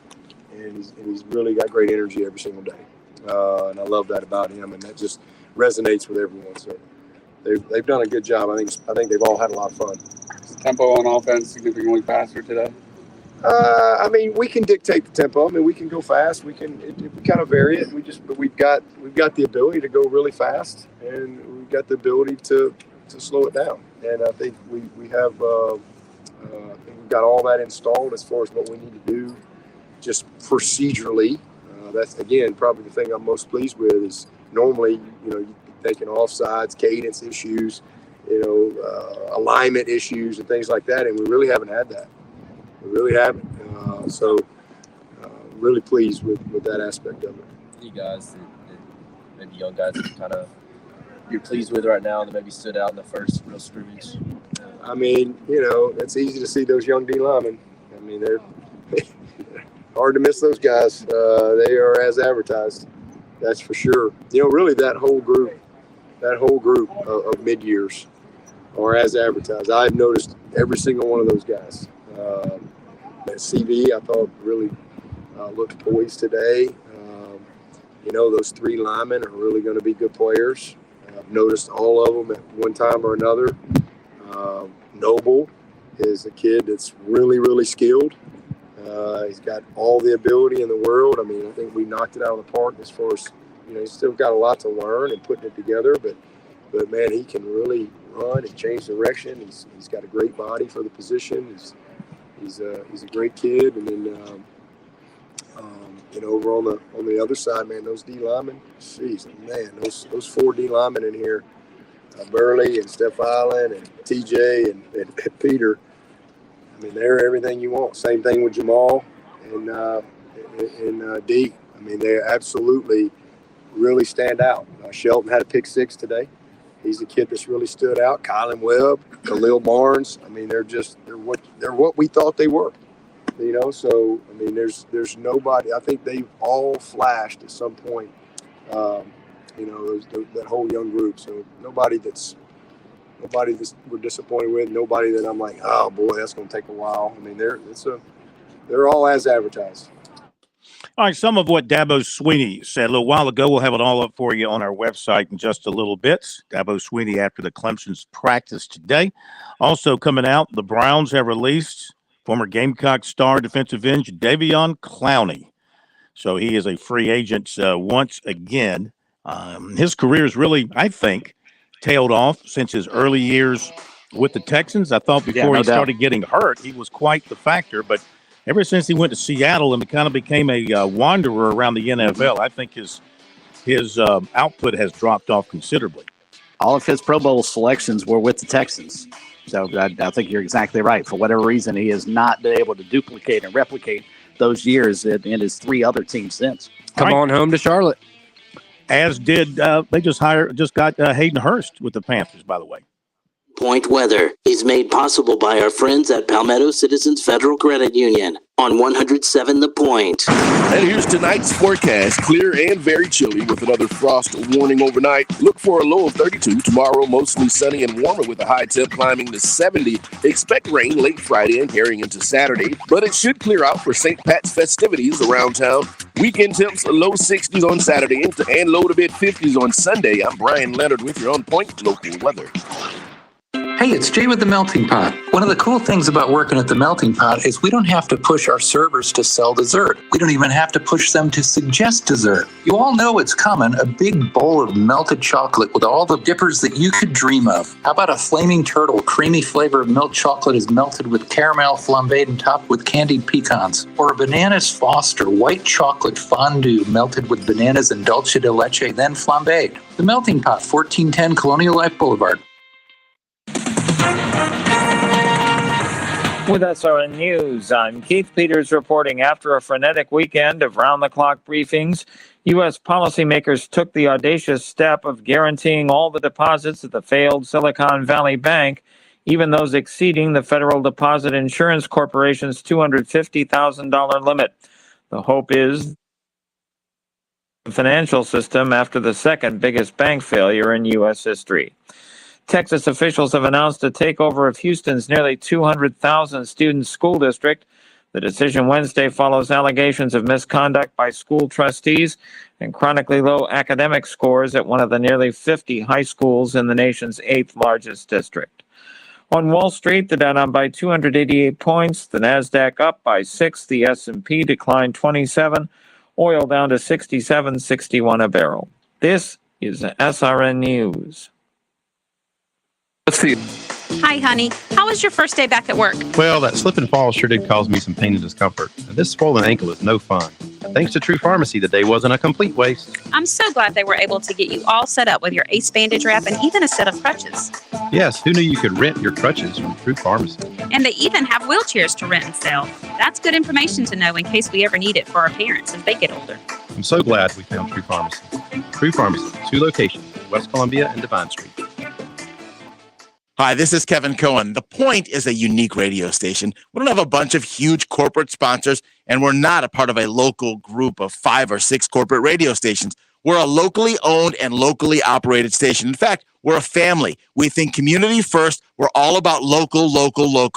and he's really got great energy every single day. And I love that about him, and that just resonates with everyone. So they've done a good job. I think they've all had a lot of fun. Is the tempo on offense significantly faster today? We can dictate the tempo. We can go fast. We kind of vary it. But we've got the ability to go really fast, and we've got the ability to slow it down. And I think we have I think we've got all that installed as far as what we need to do just procedurally. That's, again, probably the thing I'm most pleased with is normally, you'd be thinking offsides, cadence issues, alignment issues and things like that. And we really haven't had that. We really haven't. So really pleased with that aspect of it. You guys, maybe young guys that kind of you're pleased with right now that maybe stood out in the first real scrimmage? It's easy to see those young D linemen. They're hard to miss those guys. They are as advertised. That's for sure. Really that whole group of mid-years are as advertised. I've noticed every single one of those guys. At CV, I thought really looked poised today. Those 3 linemen are really going to be good players. I've noticed all of them at one time or another. Noble is a kid that's really, really skilled. He's got all the ability in the world. I think we knocked it out of the park as far as, he's still got a lot to learn and putting it together. But man, he can really run and change direction. He's got a great body for the position. He's a great kid. And then over on the other side, man, those D linemen, jeez, man, those 4 D linemen in here, Burley and Steph Island and TJ and Peter. I mean, they're everything you want. Same thing with Jamal and D. I mean, they absolutely really stand out. Shelton had a pick 6 today. He's the kid that's really stood out. Kylan Webb, Khalil Barnes. I mean, they're what we thought they were. So I mean, there's nobody. I think they've all flashed at some point. That whole young group. So nobody that we're disappointed with. Nobody that I'm like, oh boy, that's going to take a while. I mean, they're all as advertised. All right, some of what Dabo Swinney said a little while ago. We'll have it all up for you on our website in just a little bit. Dabo Swinney after the Clemson's practice today. Also coming out, the Browns have released former Gamecock star defensive end Jadeveon Clowney. So he is a free agent once again. His career is really, I think, tailed off since his early years with the Texans. I thought before he started getting hurt, he was quite the factor, but ever since he went to Seattle and kind of became a wanderer around the NFL, I think his output has dropped off considerably. All of his Pro Bowl selections were with the Texans. So I think you're exactly right. For whatever reason, he has not been able to duplicate and replicate those years in his 3 other teams since. Come on home to Charlotte. As did they just got Hayden Hurst with the Panthers, by the way. Point weather is made possible by our friends at Palmetto Citizens Federal Credit Union on 107 The Point. And here's tonight's forecast. Clear and very chilly with another frost warning overnight. Look for a low of 32. Tomorrow, mostly sunny and warmer with a high temp climbing to 70. Expect rain late Friday and carrying into Saturday, but it should clear out for St. Pat's festivities around town. Weekend temps low 60s on Saturday and low to mid 50s on Sunday. I'm Brian Leonard with your On Point local weather. Hey, it's Jay with the Melting Pot. One of the cool things about working at the Melting Pot is we don't have to push our servers to sell dessert. We don't even have to push them to suggest dessert. You all know it's coming, a big bowl of melted chocolate with all the dippers that you could dream of. How about a flaming turtle, creamy flavor of milk chocolate is melted with caramel flambéed and topped with candied pecans? Or a Bananas Foster, white chocolate fondue melted with bananas and dulce de leche, then flambéed. The Melting Pot, 1410 Colonial Life Boulevard. With SRN News, I'm Keith Peters reporting after a frenetic weekend of round-the-clock briefings, U.S. policymakers took the audacious step of guaranteeing all the deposits at the failed Silicon Valley Bank, even those exceeding the Federal Deposit Insurance Corporation's $250,000 limit. The hope is the financial system after the second biggest bank failure in U.S. history. Texas officials have announced a takeover of Houston's nearly 200,000 student school district. The decision Wednesday follows allegations of misconduct by school trustees and chronically low academic scores at one of the nearly 50 high schools in the nation's 8th largest district. On Wall Street, the Dow down by 288 points, the Nasdaq up by 6, the S&P declined 27, oil down to $67.61 a barrel. This is SRN News. Let's see. Hi, honey. How was your first day back at work? Well, that slip and fall sure did cause me some pain and discomfort. Now, this swollen ankle is no fun. Thanks to True Pharmacy, the day wasn't a complete waste. I'm so glad they were able to get you all set up with your ACE bandage wrap and even a set of crutches. Yes, who knew you could rent your crutches from True Pharmacy? And they even have wheelchairs to rent and sell. That's good information to know in case we ever need it for our parents as they get older. I'm so glad we found True Pharmacy. True Pharmacy, 2 locations, West Columbia and Divine Street. Hi, this is Kevin Cohen. The Point is a unique radio station. We don't have a bunch of huge corporate sponsors, and we're not a part of a local group of 5 or 6 corporate radio stations. We're a locally owned and locally operated station. In fact, we're a family. We think community first. We're all about local.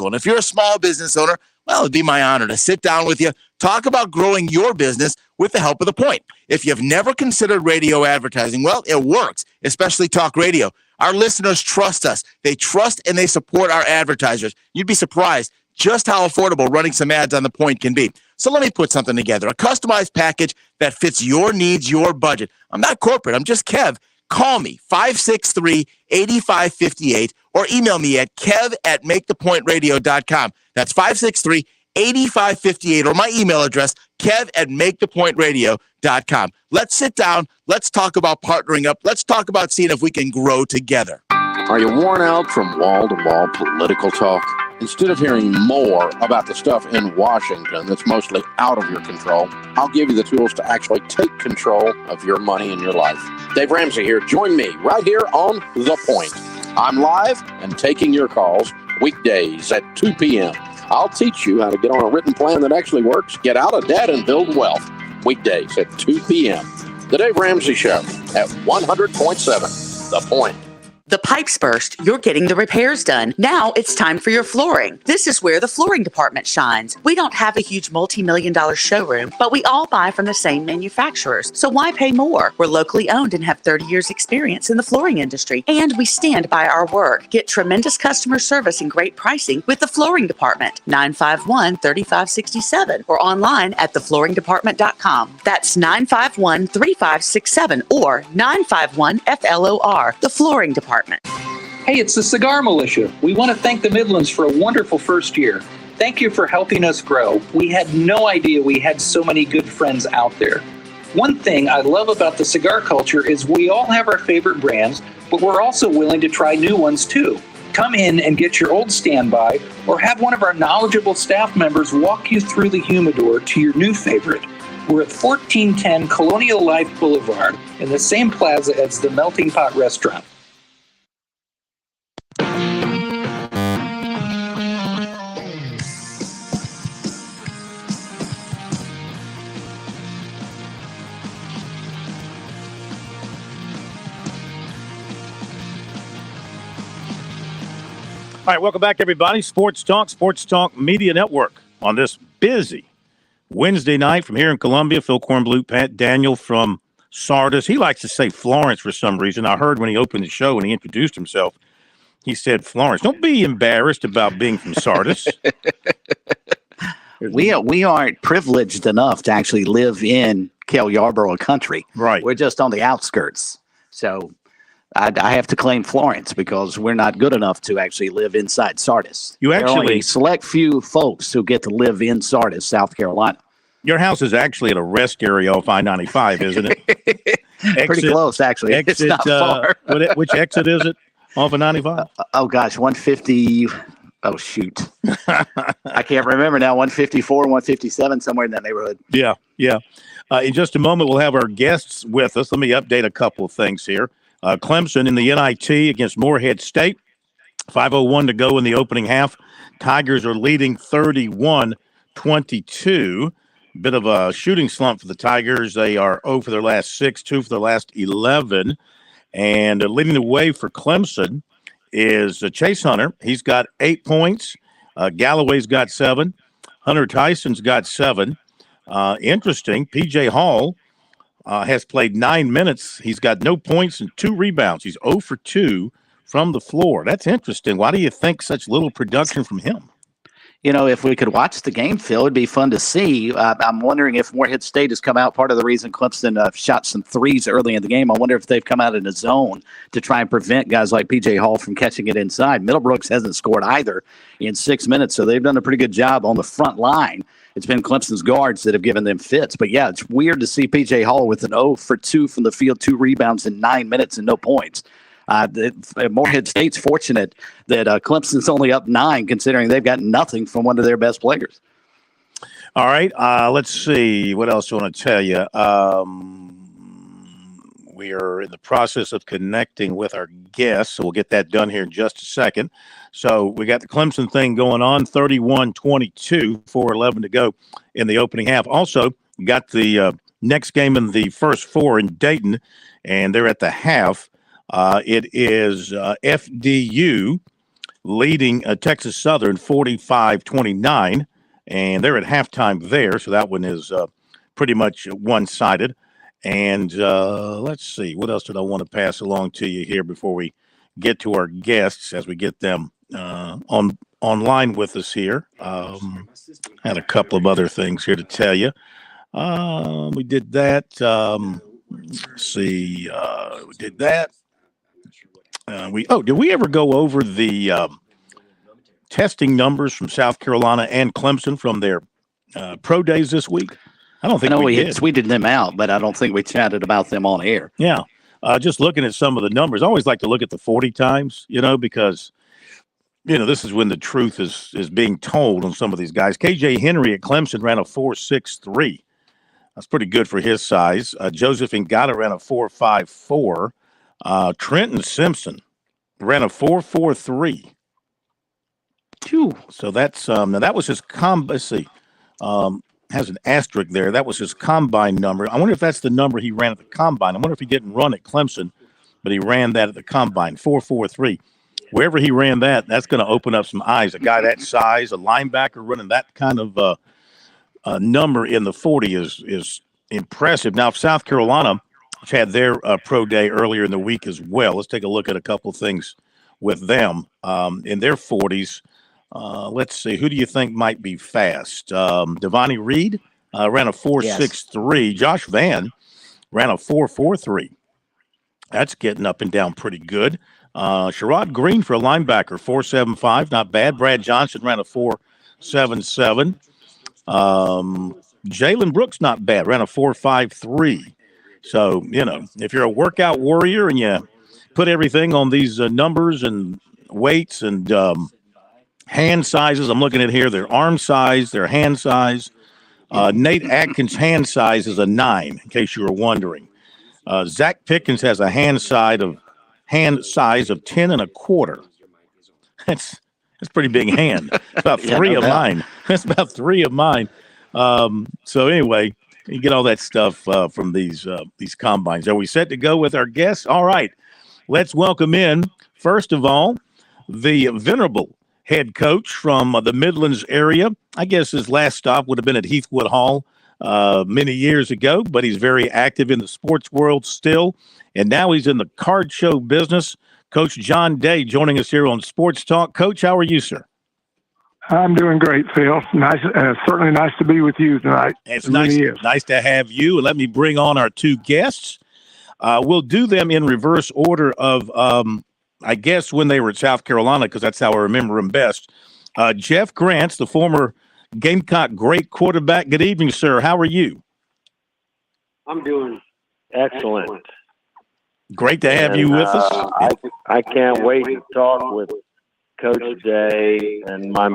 And if you're a small business owner, well, it'd be my honor to sit down with you, talk about growing your business with the help of The Point. If you've never considered radio advertising, well, it works, especially talk radio. Our listeners trust us. They trust and they support our advertisers. You'd be surprised just how affordable running some ads on The Point can be. So let me put something together, a customized package that fits your needs, your budget. I'm not corporate. I'm just Kev. Call me, 563-8558, or email me at kev@makethepointradio.com. That's 563-8558, or my email address, kev@makethepointradio.com. Let's sit down. Let's talk about partnering up. Let's talk about seeing if we can grow together. Are you worn out from wall-to-wall political talk? Instead of hearing more about the stuff in Washington that's mostly out of your control, I'll give you the tools to actually take control of your money and your life. Dave Ramsey here. Join me right here on The Point. I'm live and taking your calls weekdays at 2 p.m. I'll teach you how to get on a written plan that actually works, get out of debt, and build wealth. Weekdays at 2 p.m. The Dave Ramsey Show at 100.7 The Point. The pipes burst, you're getting the repairs done. Now it's time for your flooring. This is where the flooring department shines. We don't have a huge multi-million-dollar showroom, but we all buy from the same manufacturers. So why pay more? We're locally owned and have 30 years experience in the flooring industry, and we stand by our work. Get tremendous customer service and great pricing with the flooring department, 951-3567, or online at theflooringdepartment.com. That's 951-3567 or 951-FLOR, the flooring department. Hey, it's the Cigar Militia. We want to thank the Midlands for a wonderful first year. Thank you for helping us grow. We had no idea we had so many good friends out there. One thing I love about the cigar culture is we all have our favorite brands, but we're also willing to try new ones too. Come in and get your old standby, or have one of our knowledgeable staff members walk you through the humidor to your new favorite. We're at 1410 Colonial Life Boulevard in the same plaza as the Melting Pot Restaurant. All right, welcome back, everybody. Sports Talk Media Network on this busy Wednesday night from here in Columbia. Phil Kornblut, Pat Daniel from Sardis. He likes to say Florence for some reason. I heard when he opened the show and he introduced himself, he said Florence. Don't be embarrassed about being from Sardis. We aren't privileged enough to actually live in Cale Yarborough country. Right. We're just on the outskirts. So I have to claim Florence because we're not good enough to actually live inside Sardis. You There are only actually, a select few folks who get to live in Sardis, South Carolina. your house is actually at a rest area off I-95, isn't it? Pretty close, actually. It's not far. Which exit is it off of 95? Oh, gosh, 150. Oh, shoot. I can't remember now. 154, 157, somewhere in that neighborhood. Yeah. In just a moment, we'll have our guests with us. Let me update a couple of things here. Clemson in the NIT against Morehead State. 5:01 to go in the opening half. Tigers are leading 31-22. Bit of a shooting slump for the Tigers. They are 0 for their last 6, 2 for their last 11. And leading the way for Clemson is Chase Hunter. He's got 8 points. Galloway's got 7. Hunter Tyson's got 7. Interesting, P.J. Hall has played 9 minutes. He's got no points and 2 rebounds. He's 0 for 2 from the floor. That's interesting. Why do you think such little production from him? You know, if we could watch the game, Phil, it'd be fun to see. I'm wondering if Morehead State has come out. Part of the reason Clemson shot some threes early in the game, I wonder if they've come out in a zone to try and prevent guys like P.J. Hall from catching it inside. Middlebrooks hasn't scored either in 6 minutes, so they've done a pretty good job on the front line. It's been Clemson's guards that have given them fits. But, yeah, it's weird to see P.J. Hall with an 0 for 2 from the field, 2 rebounds in 9 minutes and no points. Morehead State's fortunate that Clemson's only up 9, considering they've got nothing from one of their best players. All right, let's see. What else I want to tell you? We are in the process of connecting with our guests, so we'll get that done here in just a second. So we got the Clemson thing going on, 31-22, 4:11 to go in the opening half. Also, got the next game in the first 4 in Dayton, and they're at the half. It is FDU leading Texas Southern 45-29, and they're at halftime there, so that one is pretty much one-sided. And let's see, what else did I want to pass along to you here before we get to our guests as we get them online with us here. Had a couple of other things here to tell you. We did that. See, we did that. Did we ever go over the testing numbers from South Carolina and Clemson from their pro days this week? I don't think I know we we had did. tweeted them out, but I don't think we chatted about them on air. Yeah. Just looking at some of the numbers, I always like to look at the 40 times, because, this is when the truth is being told on some of these guys. KJ Henry at Clemson ran a 4.63. That's pretty good for his size. Joseph Ngata ran a 4.54. Trenton Simpson ran a 4.43. So that's now that was his let's see. Has an asterisk there. That was his combine number. I wonder if that's the number he ran at the combine. I wonder if he didn't run at Clemson, but he ran that at the combine, 4.43. Wherever he ran that, that's going to open up some eyes. A guy that size, a linebacker running that kind of number in the 40 is impressive. Now, South Carolina, which had their pro day earlier in the week as well. Let's take a look at a couple of things with them in their 40s. Let's see. Who do you think might be fast? Devontae Reed ran a 4.63. Yes. Josh Vann ran a 4.43. That's getting up and down pretty good. Sherrod Green for a linebacker, 4.75. Not bad. Brad Johnson ran a 4.77. Jalen Brooks, not bad. Ran a 4.53. So, if you're a workout warrior and you put everything on these numbers and weights and hand sizes, I'm looking at here, their arm size, their hand size. Nate Atkins' hand size is a 9, in case you were wondering. Zach Pickens has a hand size of 10.25. That's pretty big hand. It's about three of mine. That's about 3 of mine. So anyway, you get all that stuff from these combines. Are we set to go with our guests? All right. Let's welcome in, first of all, the venerable head coach from the Midlands area. I guess his last stop would have been at Heathwood Hall many years ago, but he's very active in the sports world still. And now he's in the card show business. Coach John Day joining us here on Sports Talk. Coach, how are you, sir? I'm doing great, Phil. Nice, certainly nice to be with you tonight. It's nice to have you. And let me bring on our two guests. We'll do them in reverse order of, I guess, when they were at South Carolina, because that's how I remember them best. Jeff Grants, the former Gamecock great quarterback. Good evening, sir. How are you? I'm doing excellent. Great to have you with us. I can't wait to talk with Coach Day and my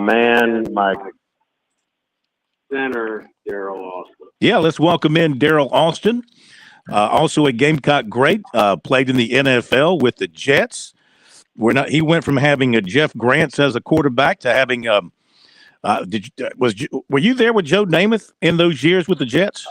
center, Daryl Austin. Yeah, let's welcome in Daryl Austin, also a Gamecock great, played in the NFL with the Jets. He went from having a Jeff Grants as a quarterback to having were you there with Joe Namath in those years with the Jets?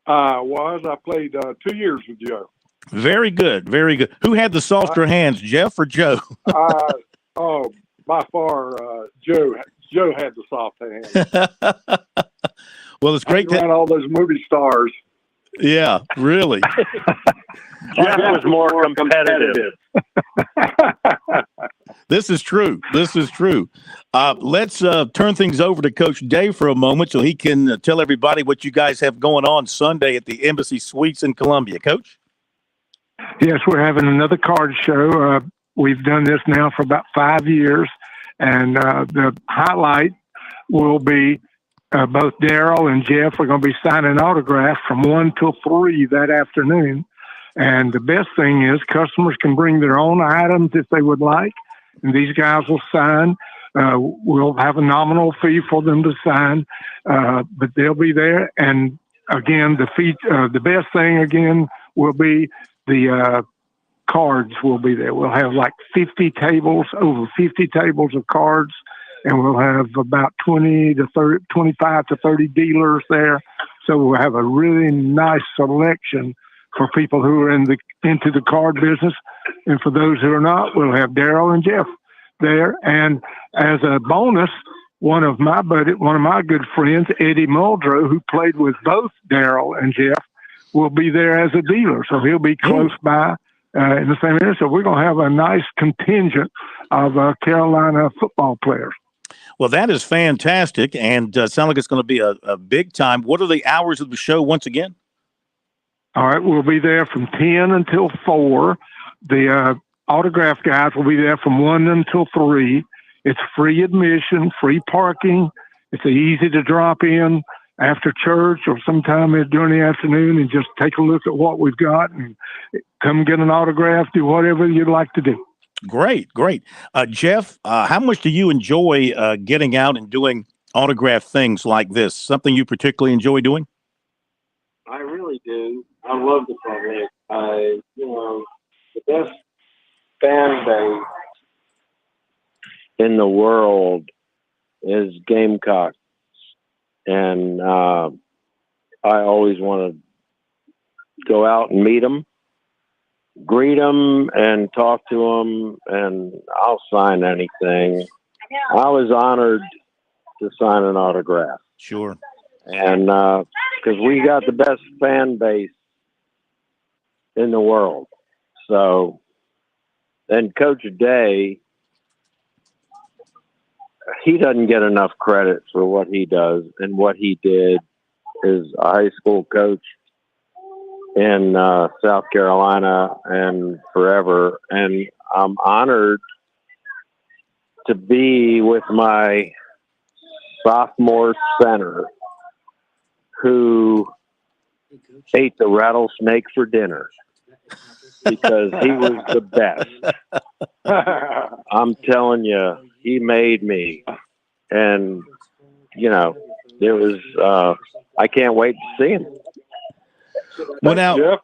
I played 2 years with Joe. Very good, very good. Who had the softer hands, Jeff or Joe? By far, Joe. Joe had the soft hands. Well, it's great to all those movie stars. Yeah, really. Jeff was more competitive. This is true. Let's turn things over to Coach Day for a moment so he can tell everybody what you guys have going on Sunday at the Embassy Suites in Columbia. Coach? Yes, we're having another card show. We've done this now for about 5 years, and the highlight will be both Daryl and Jeff are going to be signing autographs from 1 till 3 that afternoon. And the best thing is customers can bring their own items if they would like, and these guys will sign. We'll have a nominal fee for them to sign, but they'll be there. And again, the best thing again will be the cards will be there. We'll have like 50 tables, over 50 tables of cards, and we'll have about 25 to 30 dealers there. So we'll have a really nice selection for people who are into the card business. And for those who are not, we'll have Daryl and Jeff there. And as a bonus, one of my good friends, Eddie Muldrow, who played with both Daryl and Jeff, will be there as a dealer. So he'll be close by in the same area. So we're going to have a nice contingent of Carolina football players. Well, that is fantastic, and sounds like it's going to be a big time. What are the hours of the show once again? All right, we'll be there from 10 until 4. The autograph guys will be there from 1 until 3. It's free admission, free parking. It's easy to drop in after church or sometime during the afternoon and just take a look at what we've got and come get an autograph, do whatever you'd like to do. Great. Jeff, how much do you enjoy getting out and doing autograph things like this? Something you particularly enjoy doing? I really do. I love the public. The best fan base in the world is Gamecocks. And I always want to go out and meet them, greet them, and talk to them, and I'll sign anything. I was honored to sign an autograph. Sure. And because we got the best fan base in the world. So, and Coach Day, he doesn't get enough credit for what he does and what he did as a high school coach in South Carolina and forever. And I'm honored to be with my sophomore center who ate the rattlesnake for dinner because he was the best. I'm telling you, he made me. And, it was, I can't wait to see him. Well, now,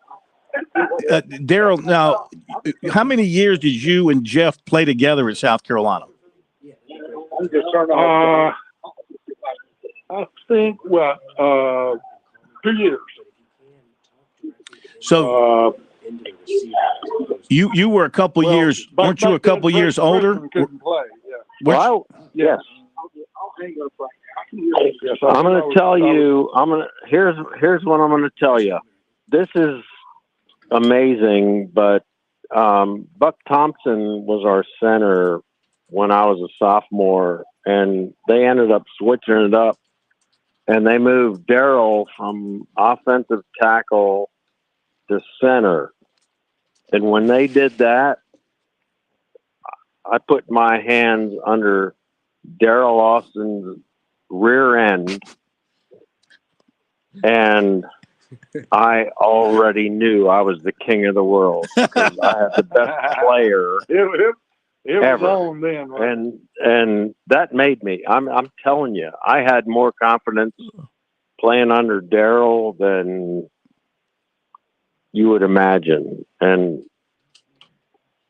Daryl, now, how many years did you and Jeff play together at South Carolina? I think, 2 years. So you were a couple years, weren't you a couple years older? Couldn't play, yeah. Well, yes. I'm going to tell you, here's what I'm going to tell you. This is amazing, but Buck Thompson was our center when I was a sophomore, and they ended up switching it up, and they moved Daryl from offensive tackle to center. And when they did that, I put my hands under Daryl Austin's rear end, and I already knew I was the king of the world because I had the best player It ever. was on then, right? And that made me. I'm telling you, I had more confidence playing under Daryl than you would imagine, and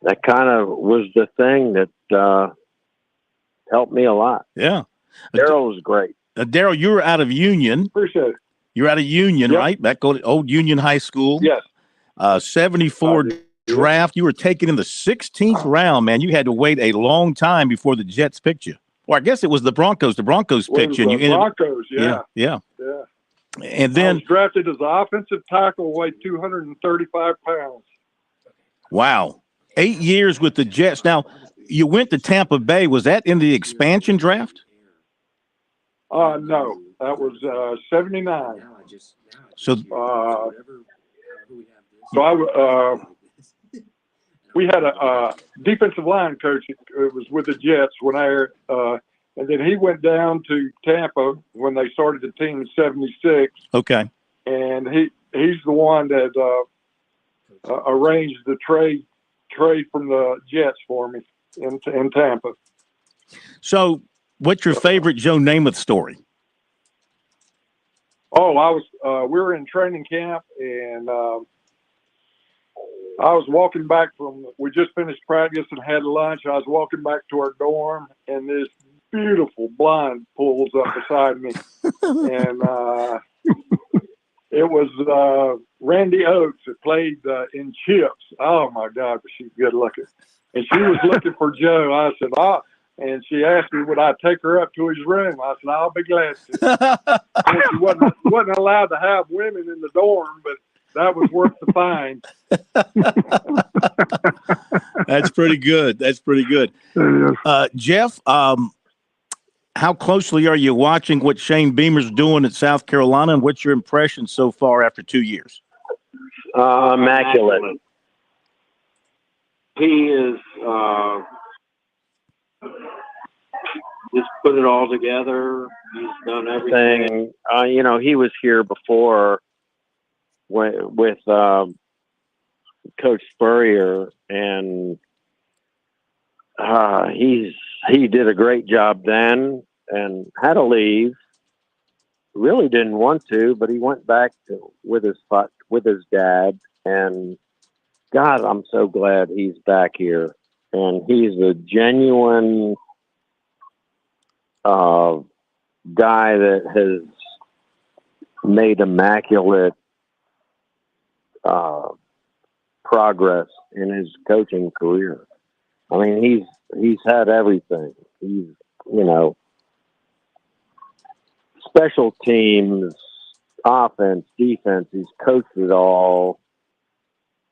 that kind of was the thing that helped me a lot. Yeah, Daryl was great. Daryl, you were out of Union. Appreciate it. You're out of Union, Yep. right? Back to old Union High School. Yes. 74 draft. You were taken in the 16th round, man. You had to wait a long time before the Jets picked you. Or I guess it was the Broncos. The Broncos picked you. And you Broncos, yeah. Yeah. And I then, was drafted as an offensive tackle, weighed 235 pounds. wow, 8 years with the Jets. Now, you went to Tampa Bay. Was that in the expansion draft? No, that was 79. So, we had a defensive line coach. It was with the Jets when and then he went down to Tampa when they started the team in 76. okay. And he's the one that arranged the trade from the Jets for me in Tampa. So, what's your favorite Joe Namath story? Oh, we were in training camp, and I was walking back we just finished practice and had lunch. I was walking back to our dorm, and this beautiful blonde pulls up beside me. And it was Randy Oates that played in Chips. Oh, my God, but she's good looking. And she was looking for Joe. I said, and she asked me, would I take her up to his room? I said, I'll be glad to. She wasn't allowed to have women in the dorm, but that was worth the fine. That's pretty good. Jeff, how closely are you watching what Shane Beamer's doing at South Carolina, and what's your impression so far after 2 years? immaculate. He is just put it all together. He's done everything. He was here before with Coach Spurrier, and he did a great job then and had to leave. Really didn't want to, but he went back with his dad, and God, I'm so glad he's back here. And he's a genuine guy that has made immaculate progress in his coaching career. I mean, he's had everything. He's, special teams, offense, defense. He's coached it all.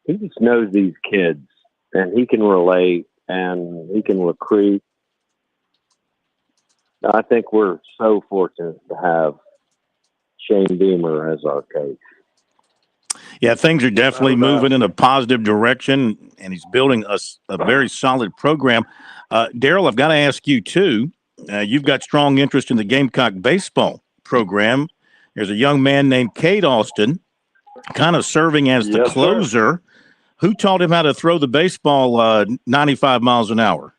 He just knows these kids, and he can relate, and he can recruit. I think we're so fortunate to have Shane Beamer as our coach. Yeah, things are definitely moving in a positive direction, and he's building a very solid program. Daryl, I've got to ask you, too. You've got strong interest in the Gamecock baseball program. There's a young man named Cade Austin, kind of serving as the closer. Sir. Who taught him how to throw the baseball 95 miles an hour?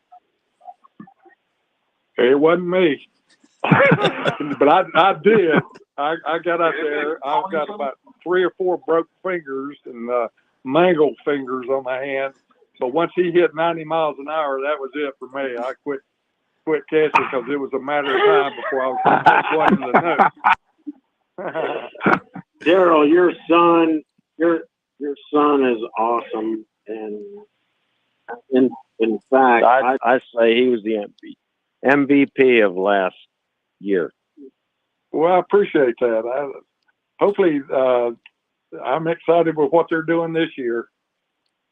It wasn't me. But I did. I got out there. I've got about 3 or 4 broke fingers and mangled fingers on my hand. So once he hit 90 miles an hour, that was it for me. I quit catching because it was a matter of time before I was playing the nose. Daryl, your son is awesome, and in fact, I say he was the MVP of last year. Well, I appreciate that. Hopefully, I'm excited with what they're doing this year.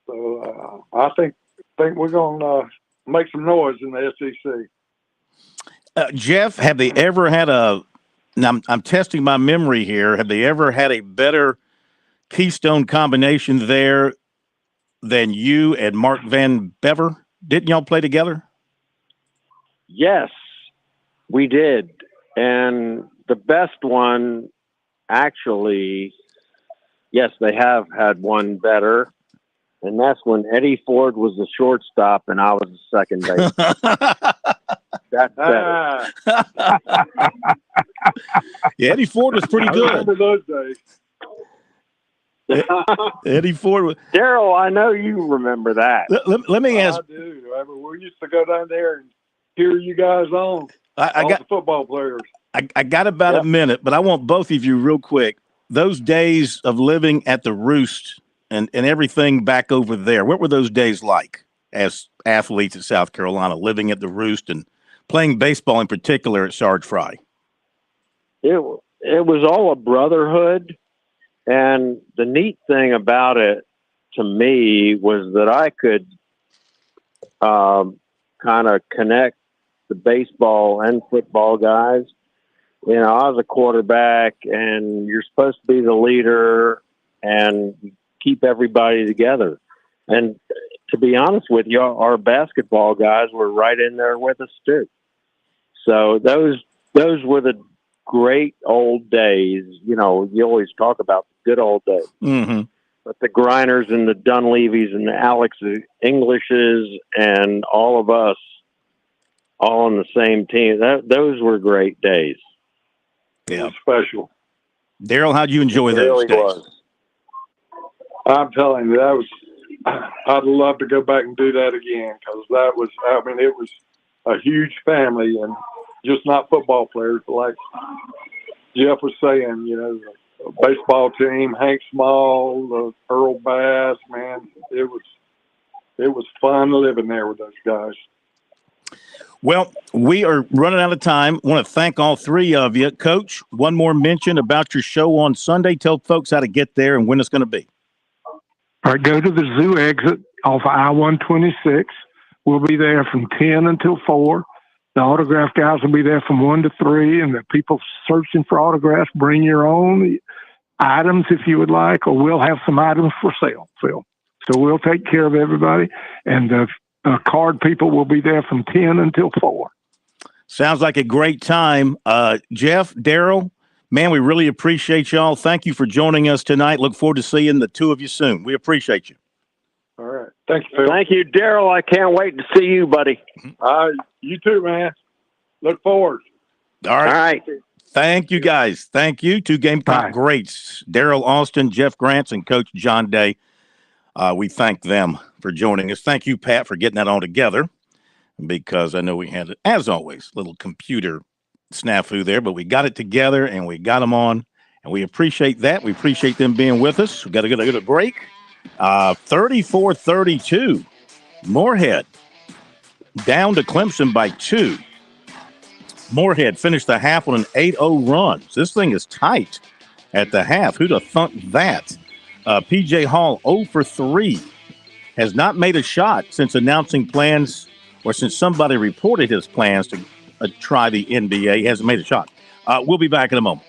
So I think we're going to make some noise in the SEC. Jeff, have they ever had now I'm testing my memory here. Have they ever had a better Keystone combination there than you and Mark Van Bever? Didn't y'all play together? Yes, we did. And the best one, actually, yes, they have had one better. And that's when Eddie Ford was the shortstop and I was the second baseman. That's better. Yeah, Eddie Ford was pretty good. I remember those days. Eddie Ford. Daryl, I know you remember that. Let me ask. I do. We used to go down there and hear you guys on. I got the football players. I got about a minute, but I want both of you real quick. Those days of living at the Roost and everything back over there, what were those days like as athletes at South Carolina, living at the Roost and playing baseball in particular at Sarge Fry? It was all a brotherhood. And the neat thing about it to me was that I could kind of connect the baseball and football guys. I was a quarterback, and you're supposed to be the leader and keep everybody together. And to be honest with you, our basketball guys were right in there with us too. So those were the great old days. You always talk about the good old days. Mm-hmm. But the Greiners and the Dunleavys and the Alex Englishes and all of us all on the same team, those were great days. Yeah, special. Daryl, how'd you enjoy those really days? Was. I'm telling you, I'd love to go back and do that again because it was a huge family and just not football players, but like Jeff was saying, the baseball team, Hank Small, Earl Bass, man, it was fun living there with those guys. Well, we are running out of time. I want to thank all three of you. Coach, one more mention about your show on Sunday. Tell folks how to get there and when it's going to be. All right, go to the zoo exit off I-126. We'll be there from 10 until 4. The autograph guys will be there from 1 to 3, and the people searching for autographs, bring your own. items if you would like, or we'll have some items for sale, Phil. So we'll take care of everybody, and the card people will be there from 10 until 4. Sounds like a great time. Jeff, Daryl, man, we really appreciate y'all. Thank you for joining us tonight. Look forward to seeing the two of you soon. We appreciate you. All right. Thank you, Phil. Thank you, Daryl. I can't wait to see you, buddy. You too, man. Look forward. All right. All right. Thank you, guys. Thank you. Two Gamecock greats, Daryl Austin, Jeff Grants, and Coach John Day. We thank them for joining us. Thank you, Pat, for getting that all together, because I know we had, as always, little computer snafu there, but we got it together and we got them on, and we appreciate that. We appreciate them being with us. We got to get a break. 34-32. Moorhead down to Clemson by 2. Moorhead finished the half on an 8-0 run. So this thing is tight at the half. Who'd have thunk that? P.J. Hall 0 for 3. Has not made a shot since announcing plans, or since somebody reported his plans to try the NBA. He hasn't made a shot. We'll be back in a moment.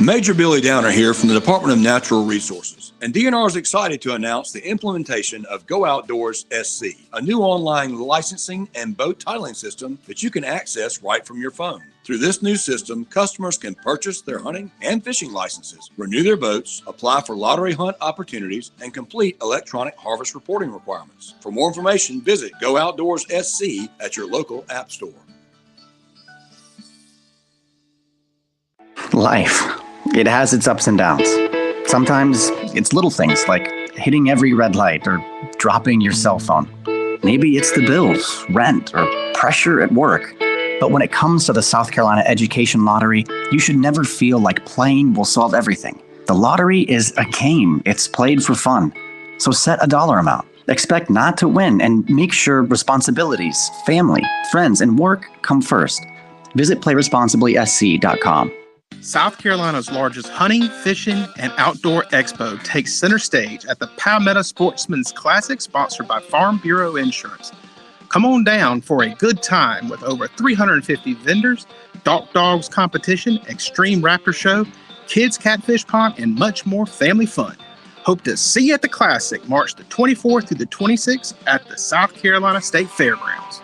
Major Billy Downer here from the Department of Natural Resources, and DNR is excited to announce the implementation of Go Outdoors SC, a new online licensing and boat titling system that you can access right from your phone. Through this new system, customers can purchase their hunting and fishing licenses, renew their boats, apply for lottery hunt opportunities, and complete electronic harvest reporting requirements. For more information, visit Go Outdoors SC at your local app store. Life. It has its ups and downs. Sometimes it's little things like hitting every red light or dropping your cell phone. Maybe it's the bills, rent, or pressure at work. But when it comes to the South Carolina Education Lottery, you should never feel like playing will solve everything. The lottery is a game. It's played for fun. So set a dollar amount. Expect not to win, and make sure responsibilities, family, friends, and work come first. Visit playresponsiblysc.com. South Carolina's largest hunting, fishing, and outdoor expo takes center stage at the Palmetto Sportsman's Classic, sponsored by Farm Bureau Insurance. Come on down for a good time with over 350 vendors, dogs competition, extreme raptor show, kids catfish pond, and much more family fun. Hope to see you at the Classic, March the 24th through the 26th at the South Carolina State Fairgrounds.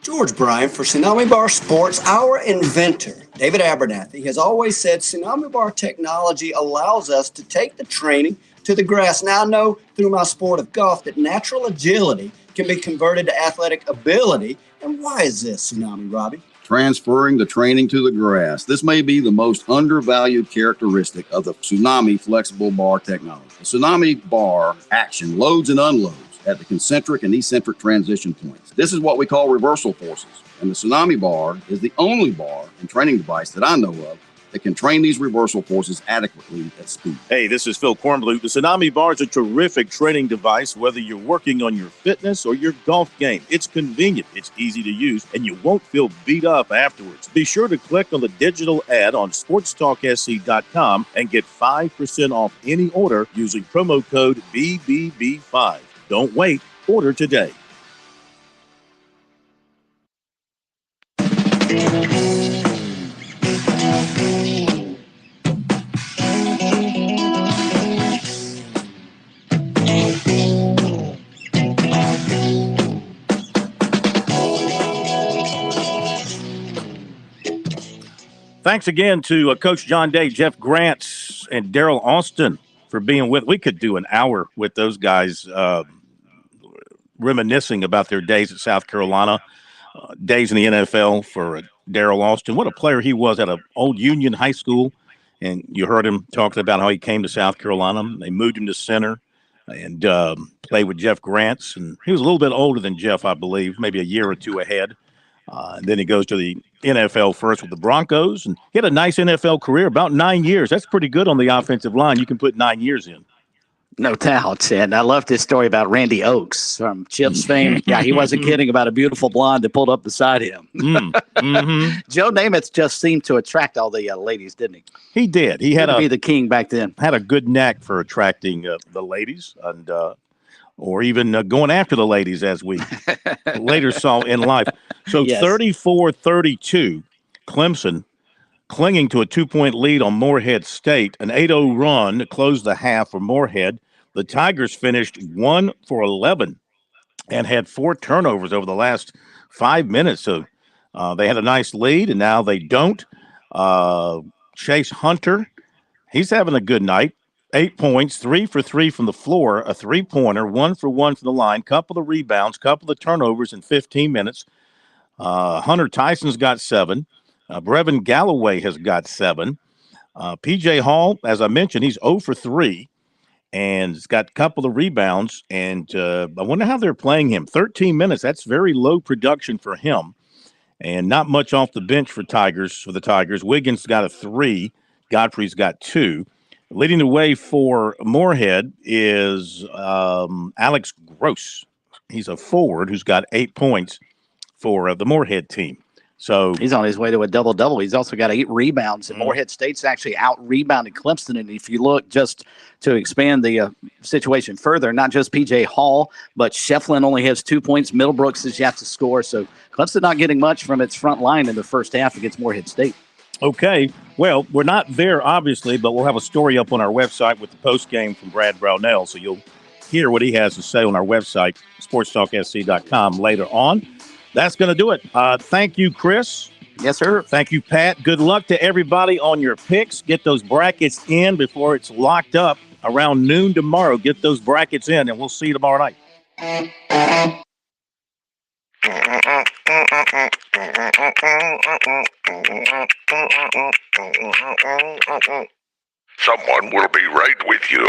George Bryan for Tsunami Bar Sports. Our inventor, David Abernathy, has always said Tsunami Bar technology allows us to take the training to the grass. Now I know through my sport of golf that natural agility can be converted to athletic ability. And why is this, Tsunami, Robbie? Transferring the training to the grass. This may be the most undervalued characteristic of the Tsunami flexible bar technology. The Tsunami bar action loads and unloads at the concentric and eccentric transition points. This is what we call reversal forces. And the Tsunami bar is the only bar and training device that I know of that can train these reversal forces adequately at speed. Hey, this is Phil Kornbluth. The Tsunami Bar is a terrific training device, whether you're working on your fitness or your golf game. It's convenient, it's easy to use, and you won't feel beat up afterwards. Be sure to click on the digital ad on SportsTalkSC.com and get 5% off any order using promo code BBB5. Don't wait. Order today. Thanks again to Coach John Day, Jeff Grants, and Daryl Austin for being with. We could do an hour with those guys reminiscing about their days at South Carolina, days in the NFL for Daryl Austin. What a player he was at an old Union high school. And you heard him talking about how he came to South Carolina. They moved him to center and played with Jeff Grants. And he was a little bit older than Jeff, I believe, maybe a year or two ahead. And then he goes to the NFL first with the Broncos. And he had a nice NFL career, about 9 years. That's pretty good on the offensive line. You can put 9 years in. No doubt. And I love this story about Randy Oakes from Chip's fame. Yeah, he wasn't kidding about a beautiful blonde that pulled up beside him. Joe Namath just seemed to attract all the ladies, didn't he? He did. He had to be the king back then. Had a good knack for attracting the ladies. And or even going after the ladies, as we later saw in life. So Yes. 34-32, Clemson clinging to a 2-point lead on Morehead State, an 8-0 run to close the half for Morehead. The Tigers finished 1 for 11 and had 4 turnovers over the last 5 minutes. So they had a nice lead, and now they don't. Chase Hunter, he's having a good night. 8 points, 3 for 3 from the floor, a 3-pointer, 1 for 1 from the line, couple of rebounds, couple of turnovers in 15 minutes. Hunter Tyson's got 7. Brevin Galloway has got 7. P.J. Hall, as I mentioned, he's 0 for 3, and he's got a couple of rebounds. And I wonder how they're playing him. 13 minutes, that's very low production for him, and not much off the bench for the Tigers. Wiggins got a 3. Godfrey's got 2. Leading the way for Morehead is Alex Gross. He's a forward who's got 8 points for the Morehead team. So he's on his way to a double-double. He's also got 8 rebounds, and Morehead State's actually out-rebounded Clemson. And if you look, just to expand the situation further, not just P.J. Hall, but Shefflin only has 2 points. Middlebrooks has yet to score. So Clemson not getting much from its front line in the first half against Morehead State. Okay, well, we're not there, obviously, but we'll have a story up on our website with the post-game from Brad Brownell, so you'll hear what he has to say on our website, SportsTalkSC.com, later on. That's going to do it. Thank you, Chris. Yes, sir. Thank you, Pat. Good luck to everybody on your picks. Get those brackets in before it's locked up around noon tomorrow. Get those brackets in, and we'll see you tomorrow night. Someone will be right with you.